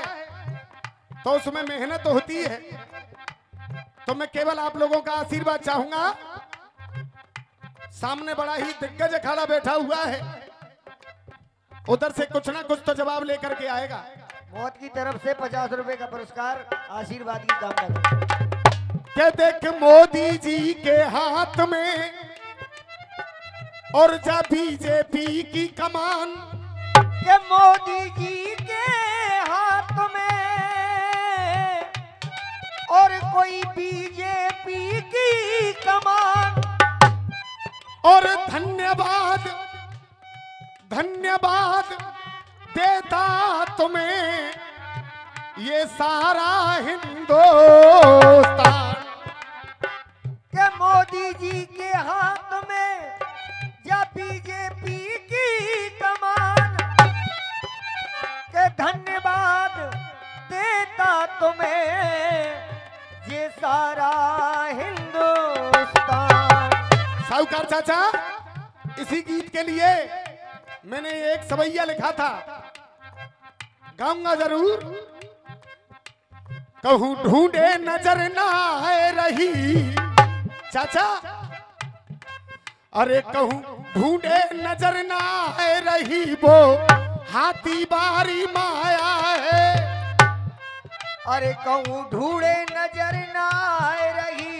तो उसमें मेहनत होती है। तो मैं केवल आप लोगों का आशीर्वाद चाहूंगा। सामने बड़ा ही दिग्गज अखाड़ा बैठा हुआ है, उधर से कुछ ना कुछ तो जवाब लेकर के आएगा। मौत की तरफ से 50 रुपए का पुरस्कार आशीर्वाद की कामना करें। के देख मोदी जी के हाथ में और जा बीजेपी की कमान, के मोदी जी के हाथ में और कोई बीजेपी की कमान, और धन्यवाद धन्यवाद देता तुम्हें ये सारा हिंदुस्तान। के मोदी जी के हाथ में या बीजेपी की कमान, के धन्यवाद देता तुम्हें ये सारा हिंदुस्तान। साहूकार चाचा, इसी गीत के लिए मैंने एक सवैया लिखा था, गाऊंगा जरूर। कहूं ढूंढे नजर ना आए रही चाचा, अरे कहूं ढूंढे नजर ना आए रही वो हाथी बारी माया है। अरे कहूँ ढूंढे नजर ना आए रही,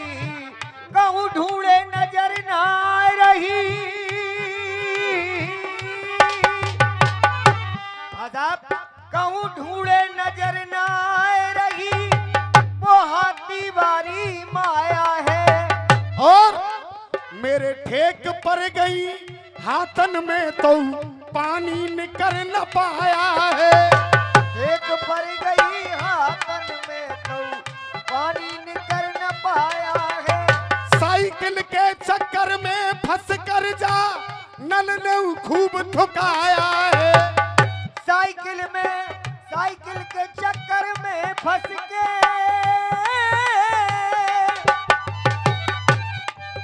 कहूँ ढूंढे नजर ना आए रही। आदाब, कहूँ ढूंढे नजर ना आए रही वो हाथी बारी माया है। और मेरे ठेक पर गई हाथन में तो पानी निकल न पाया है। एक पर गई हाथन में तो पानी निकल न पाया है। साइकिल के चक्कर में फंस कर जा नल ने खूब थुकाया है। साइकिल के चक्कर में फंस के,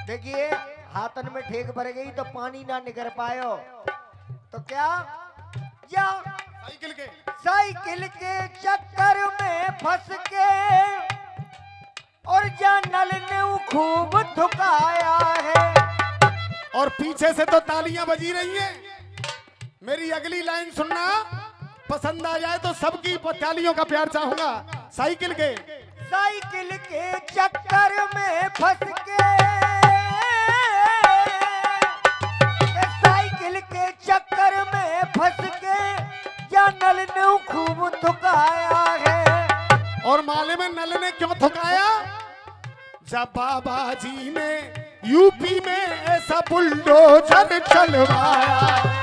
देखिए हाथन में ठेक भर गई तो पानी ना निकल पायो तो क्या, या साइकिल के चक्कर में फंस के और जा नल ने खूब थुकाया है। और पीछे से तो तालियां बजी रही हैं। मेरी अगली लाइन सुनना, पसंद आ जाए तो सबकी तालियों का प्यार चाहूंगा। साइकिल के चक्कर में फंस के, साइकिल के चक्कर में फंस के या नल ने खूब थुकाया है। और माले में नल ने क्यों थुकाया? जब बाबा जी ने यूपी में ऐसा बुलडोजर चलवाया।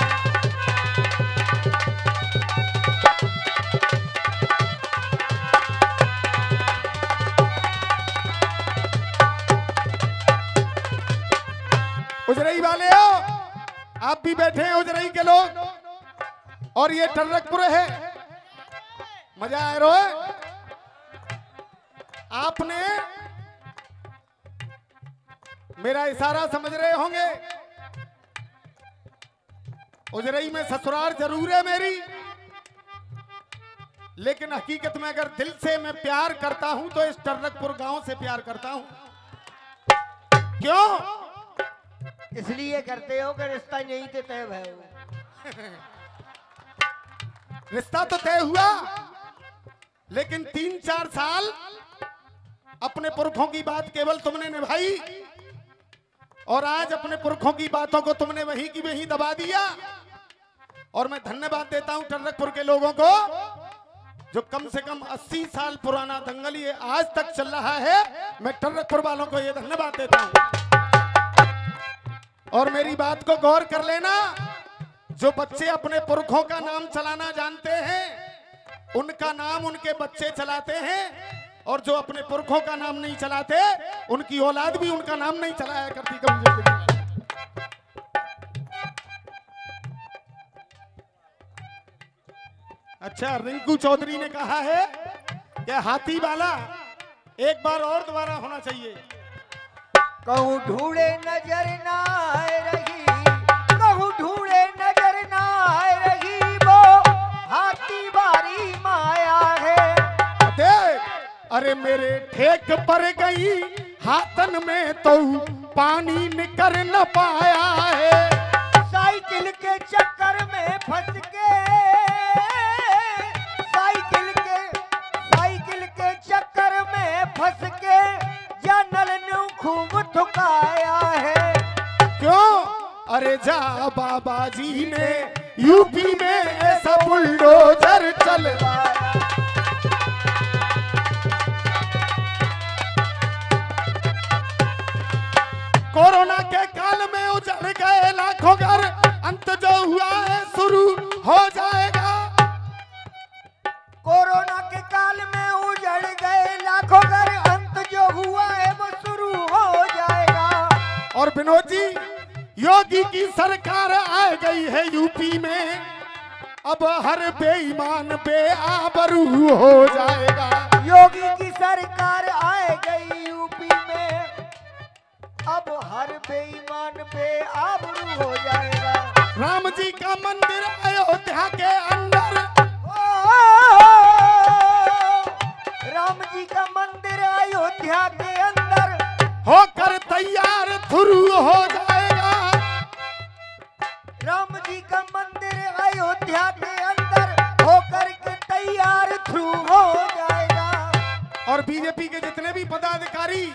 उजरई वाले हो, आप भी बैठे हैं उजरई के लोग, और ये टर्रकपुर है। मजा आ रहा है? आपने मेरा इशारा समझ रहे होंगे। उजरई में ससुराल जरूर है मेरी, लेकिन हकीकत में अगर दिल से मैं प्यार करता हूं तो इस टर्रकपुर गांव से प्यार करता हूं। क्यों? इसलिए करते हो कि रिश्ता यहीं से तय है। रिश्ता तो तय हुआ, लेकिन 3-4 साल अपने पुरखों की बात केवल तुमने निभाई, और आज अपने पुरखों की बातों को तुमने वहीं की वहीं दबा दिया। और मैं धन्यवाद देता हूं टर्रकपुर के लोगों को, जो कम से कम 80 साल पुराना दंगल ये आज तक चल रहा है। मैं टर्रकपुर वालों को ये धन्यवाद देता हूं। और मेरी बात को गौर कर लेना, जो बच्चे अपने पुरखों का नाम चलाना जानते हैं, उनका नाम उनके बच्चे चलाते हैं, और जो अपने पुरखों का नाम नहीं चलाते, उनकी औलाद भी उनका नाम नहीं चलाया करती कभी जिंदगी में। अच्छा, रिंकू चौधरी ने कहा है कि हाथी वाला एक बार और दोबारा होना चाहिए। कहूँ ढूंढे नजर ना आए रही, कहूँ ढूंढे नजर ना आए रही, वो हाथी बारी माया है। देख, अरे मेरे ठेक पर गई हाथन में तो पानी निकर न पाया है। साइकिल के चक्कर में फंस के, साइकिल के चक्कर में फंस के जनल ने खूब थुकाया है। क्यों? अरे जा बाबा जी ने यूपी में ऐसा बुलडोजर चलवाया। कोरोना के काल में उजड़ गए लाखों घर, अंत जो हुआ है शुरू हो जाएगा। कोरोना के काल में उजड़ गए लाखों घर, अंत जो हुआ है वो शुरू हो जाएगा। और विनोद जी, योगी की सरकार आ गई है यूपी में, अब हर बेईमान बेआबरू हो जाएगा। योगी की सरकार आ गई यूपी में, अब हर बेईमान बेआबरू हो जाएगा। राम जी का मंदिर अयोध्या के अंदर, राम जी का मंदिर अयोध्या के अंदर होकर तैयार शुरू हो जाएगा। राम जी का मंदिर अयोध्या के अंदर होकर के तैयार शुरू हो जाएगा। और बीजेपी के जितने भी पदाधिकारी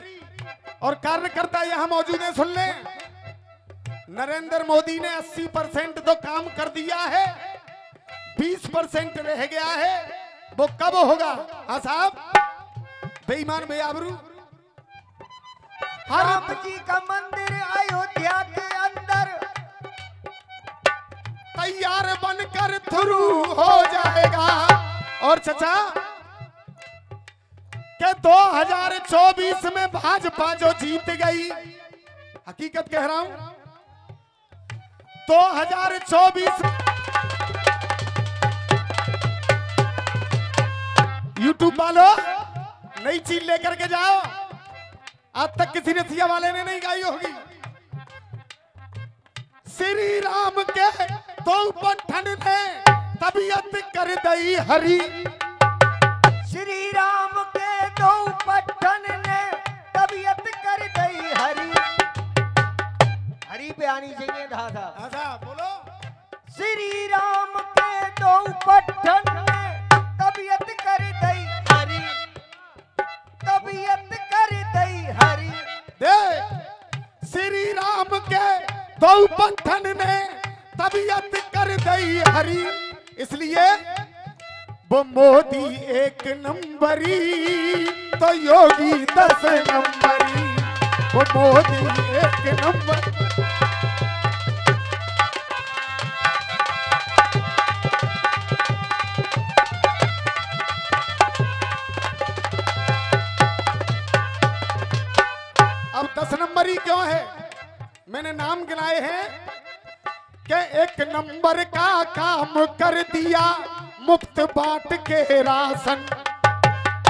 और कार्यकर्ता यहाँ मौजूद हैं, सुन लें, नरेंद्र मोदी ने 80% तो काम कर दिया है, 20% रह गया है। वो कब होगा? हाँ साहब, बेईमान बेआबरू। राम जी का मंदिर अयोध्या के अंदर तैयार बनकर शुरू हो जाएगा। और चचा के 2024 में भाजपा जो जीत गई, हकीकत कह रहा हूं, 2024 यूट्यूब वालों नई चीज लेकर के जाओ, आज तक किसी रसिया वाले ने नहीं गाई होगी। श्री राम के दो पट्ठन ने तबीयत कर दई हरी। श्री राम के दो पट्ठन ने तबीयत कर दई हरी। हरी पे आनी चाहिए धाधा। आजा बोलो। श्री राम के दो पट्ठन ने तबीयत कर दई हरी, तबीयत कर दई हरी। दे श्री राम के दो पट्ठन ने तबीयत कर दई हरी, इसलिए वो मोदी 1 नंबरी तो योगी 10 नंबरी। वो मोदी 1 नंबर। अब 10 नंबरी क्यों है? मैंने नाम गिनाए हैं कि एक नंबर का काम कर दिया मुफ्त बांट के राशन।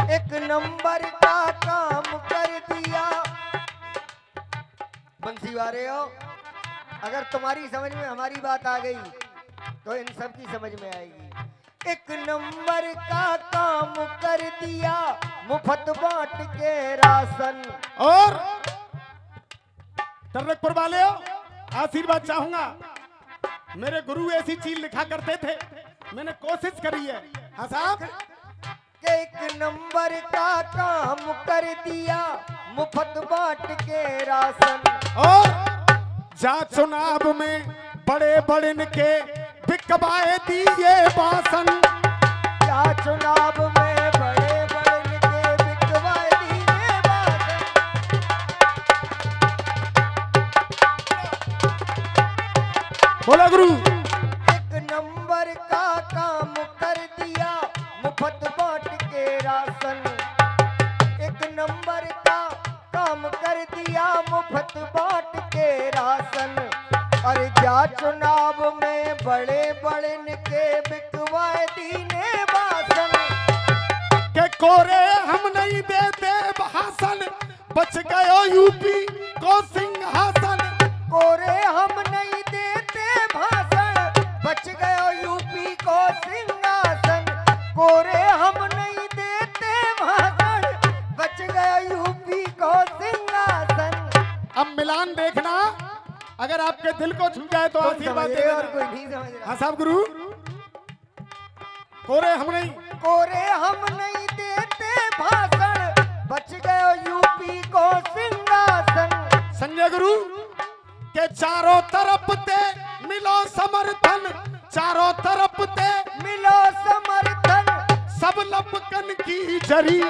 एक नंबर का काम कर दिया। बंसी वाले हो, अगर तुम्हारी समझ में हमारी बात आ गई तो इन सब की समझ में आएगी। एक नंबर का काम कर दिया मुफ्त बांट के राशन। और टर्रकपुर वाले हो, आशीर्वाद चाहूंगा। मेरे गुरु ऐसी चीज लिखा करते थे, मैंने कोशिश करी है। हाँ साहब, एक नंबर का काम कर दिया मुफ्त बांट के राशन। और जा चुनाव में बड़े बड़े के बिकवाए दिए भाषण। जा चुनाव में बड़े बड़े के बिकवाए दिए भाषण। बोला गुरु। एक नंबर का काम कर दिया मुफ्त बांट के राशन। एक नंबर का काम कर दिया मुफ्त बांट के राशन। अरे जा चुनाव में बड़े बड़े के बिकवाए दीने भाषण। के कोरे हम नहीं देते भाषण, बच गयो यूपी को सिंहासन। कोरे हम नहीं देते भाषण, बच गयो यूपी को सिंहासन। कोरे हम नहीं देते भाषण, बच गयो यूपी को सिंहासन। अब मिलान देखना, अगर आपके दिल को छू जाए तो आशीर्वाद दे और कोई देना। नहीं समझ रहा। हाँ साहब गुरु, कोरे हम नहीं। कोरे हम नहीं देते भाषण, बच गयो यूपी को सिंहासन। संजय गुरु के चारों तरफ ते मिलो समर्थन, चारों तरफ ते मिलो समर्थन। सब लपकन की जरी।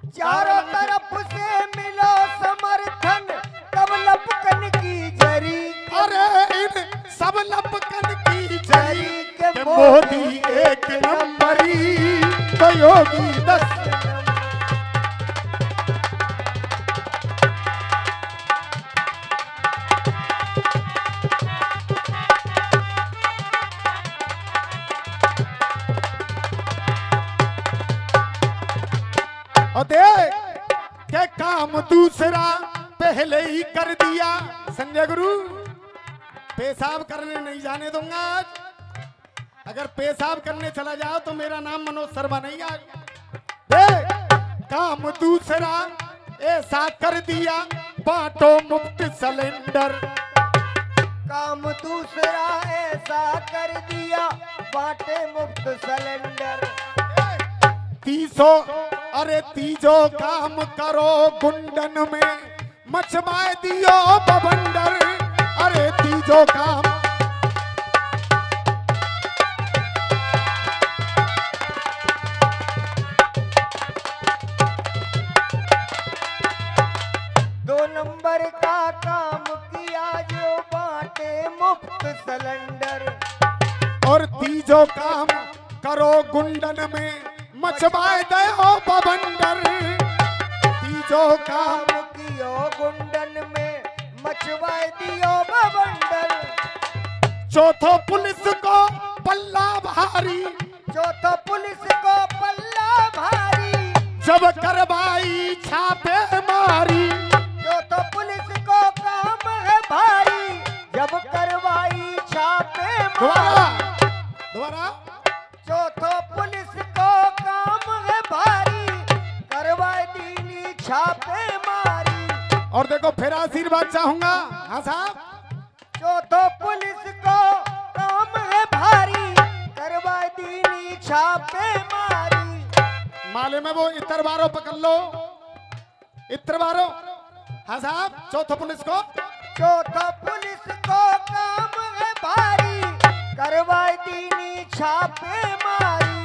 चारों तरफ से मिलो समर्थन, तब लपकन की जरी। अरे इन सब लपकन की जरी के मोदी एक नंबरी तो योगी 10। और देख के काम दूसरा पहले ही कर दिया। संजय गुरु, पेशाब करने नहीं जाने दूंगा आज। अगर पेशाब करने चला जाओ तो मेरा नाम मनोज शर्मा नहीं आज। देख काम दूसरा ऐसा कर दिया, बांटो मुफ्त सिलेंडर। काम दूसरा ऐसा कर दिया, बांटे मुफ्त सिलेंडर। अरे तीजो काम करो गुंडन में, मचवाए दियो बवंडर। अरे तीजो काम। दो नंबर का काम किया जो बांटे मुफ्त सिलेंडर। और तीजो काम करो गुंडन में, मचवाए दयो बवंडर। तीजो काम काम कियो गुंडन में, मचवाए दियो बवंडर। चौथो पुलिस को पल्ला भारी, चौथा पुलिस को पल्ला भारी। जब करवाई छापे मारी। चौथा पुलिस को काम है भारी, जब करवाई छापे दोबारा मारी। दोबारा। चौथा पुलिस को काम है भारी, करवाई दीनी छापे मारी। और देखो फिर आशीर्वाद चाहूंगा। हाँ साहब, चौथा पुलिस को काम है भारी, करवाई दीनी छापे मारी। माले में वो इतर बारो पकड़ लो, इतर बारो। हाँ साहब, चौथा पुलिस को। चौथा पुलिस को काम है भारी, करवाई दीनी छापे मारी।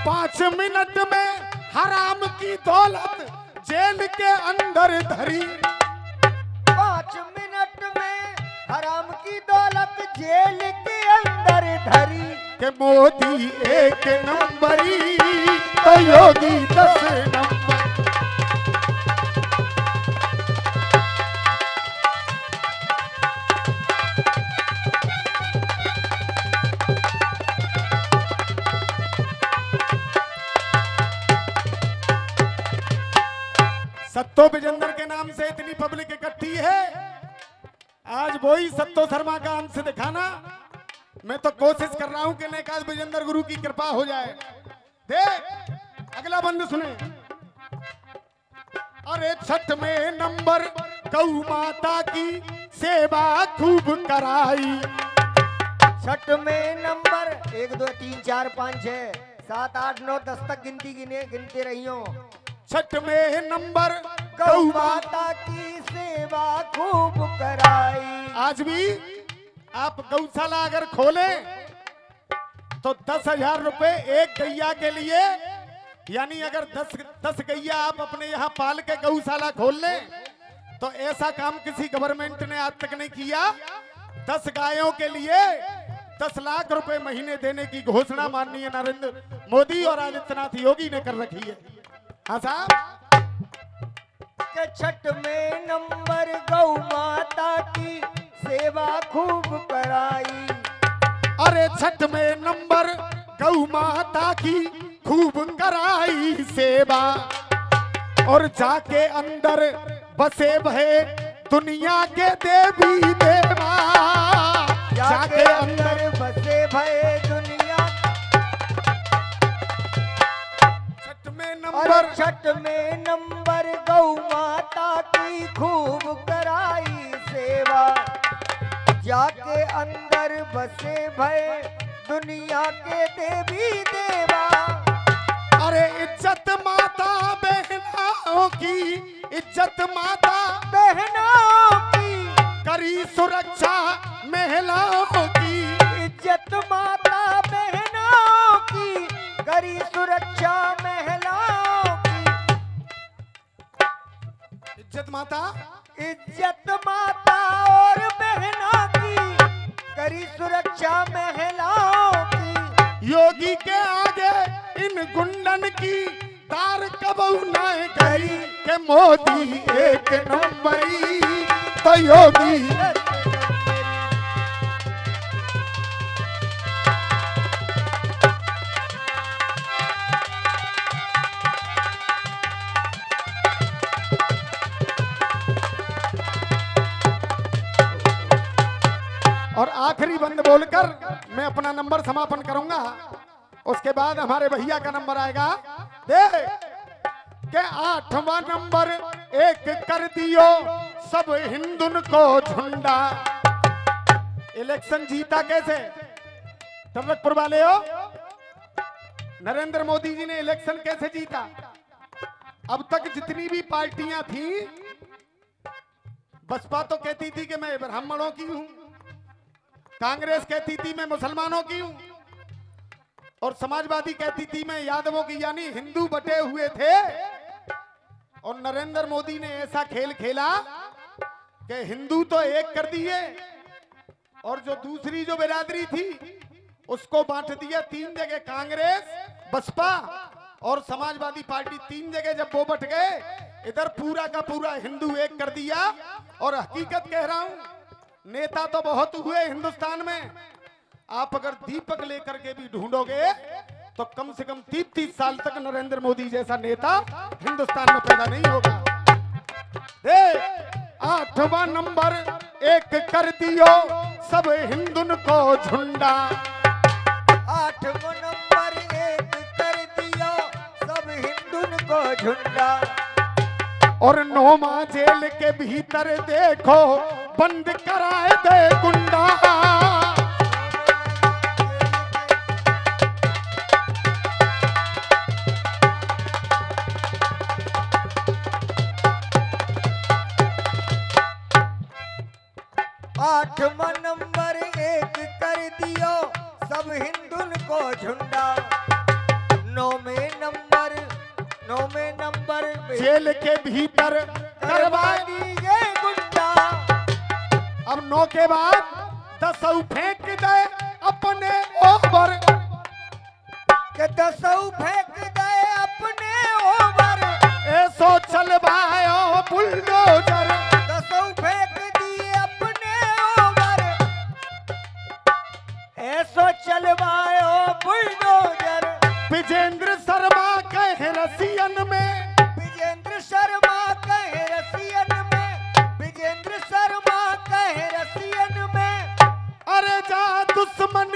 5 मिनट में हराम की दौलत जेल के अंदर धरी। 5 मिनट में हराम की दौलत जेल के अंदर धरी। के मोदी एक नंबरी तो योगी 10 नंबर। सत्तो विजेंद्र के नाम से इतनी पब्लिक इकट्ठी है, आज वही सत्तो शर्मा का अंश दिखाना। मैं तो कोशिश कर रहा हूं कि नेकाज विजेंद्र गुरु की कृपा हो जाए। देख अगला बंद सुने। अरे छठ में नंबर गौ माता की सेवा खूब कराई। छठ में नंबर 1 2 3 4 5 6 7 8 9 10 तक गिनते रही हो। छठ में नंबर गौ माता की सेवा खूब कराई। आज भी आप गौशाला अगर खोले तो 10,000 रुपए एक गैया के लिए, यानी अगर 10 गैया आप अपने यहाँ पाल के गौशाला खोल लें तो ऐसा काम किसी गवर्नमेंट ने आज तक नहीं किया। 10 गायों के लिए 10 लाख रुपए महीने देने की घोषणा माननीय नरेंद्र मोदी और आदित्यनाथ योगी ने कर रखी है। हाँ साहब, के छठ में नंबर गौ माता की सेवा खूब कराई। अरे छठ में नंबर गौ माता की खूब कराई सेवा, और जाके अंदर बसे भये दुनिया के देवी देवा। जाके अंदर बसे भये दुनिया। छठ में नंबर, छठ में नंबर गौ माता की खूब कराई सेवा, जाके अंदर बसे भये दुनिया के देवी देवा। अरे इज्जत माता बहनों की, इज्जत माता बहनों की करी सुरक्षा महिलाओं की। इज्जत माता बहनों की करी सुरक्षा महिलाओं की। इज्जत माता, इज्जत माता और बहनों की करी सुरक्षा महिलाओं की। योगी के आगे इन गुंडन की तार कबू न गई के मोदी एक नंबरी तो योगी। और आखिरी बंद बोलकर मैं अपना नंबर समापन करूंगा। उसके बाद हमारे भैया का नंबर आएगा। देख के 8वां नंबर एक कर दियो सब हिंदुन को झुंडा। इलेक्शन जीता कैसे? टरकपुर वाले हो, नरेंद्र मोदी जी ने इलेक्शन कैसे जीता? अब तक जितनी भी पार्टियां थी, बसपा तो कहती थी कि मैं ब्राह्मणों की हूं, कांग्रेस कहती थी मैं मुसलमानों की हूं, और समाजवादी कहती थी मैं यादवों की, यानी हिंदू बटे हुए थे। और नरेंद्र मोदी ने ऐसा खेल खेला कि हिंदू तो एक कर दिए और जो दूसरी जो बिरादरी थी उसको बांट दिया 3 जगह, कांग्रेस, बसपा और समाजवादी पार्टी 3 जगह जब वो बट गए, इधर पूरा का पूरा हिंदू एक कर दिया। और हकीकत कह रहा हूं, नेता तो बहुत हुए हिंदुस्तान में, आप अगर दीपक लेकर के भी ढूंढोगे तो कम से कम 30-30 साल तक नरेंद्र मोदी जैसा नेता हिंदुस्तान में पैदा नहीं होगा। 8वां नंबर एक कर दियो सब हिंदुन को झुंडा। 8वां नंबर एक कर दियो सब हिंदुन को झुंडा। और 9वां जेल के भीतर देखो बंद कराए दे गुंडा। 8वां नंबर एक कर दियो सब हिंदुन को झुंडा। 9वें नंबर जेल के भीतर करवा दीजिए गुंडा। अब 9 के बाद 10 फेंक दे अपने ओवर, के 10 फेंक दे अपने ओवर। ऐसो चलवायो बुलडोजर। 10 फेंक दिए अपने ओवर, ऐसो चलवायो बुलडोजर। विजेंद्र शर्मा कहे रसियन में, विजेंद्र शर्मा कहे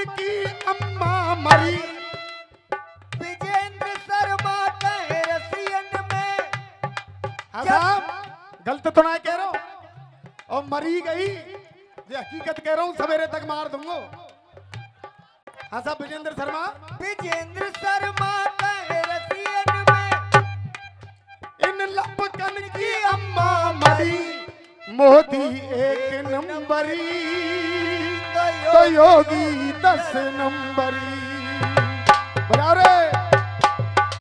की अम्मा मरी। विजेंद्र शर्मा कहे रसियन में साहब गलत तो ना कह रहा हूं, और मरी गई ये हकीकत कह रहा हूं, सवेरे तक मार दूंगा। हाँ साहब विजेंद्र शर्मा कहे रसियन में इन लपकन की अम्मा मरी, मोदी एक नंबरी तो योगी 10 नंबरी।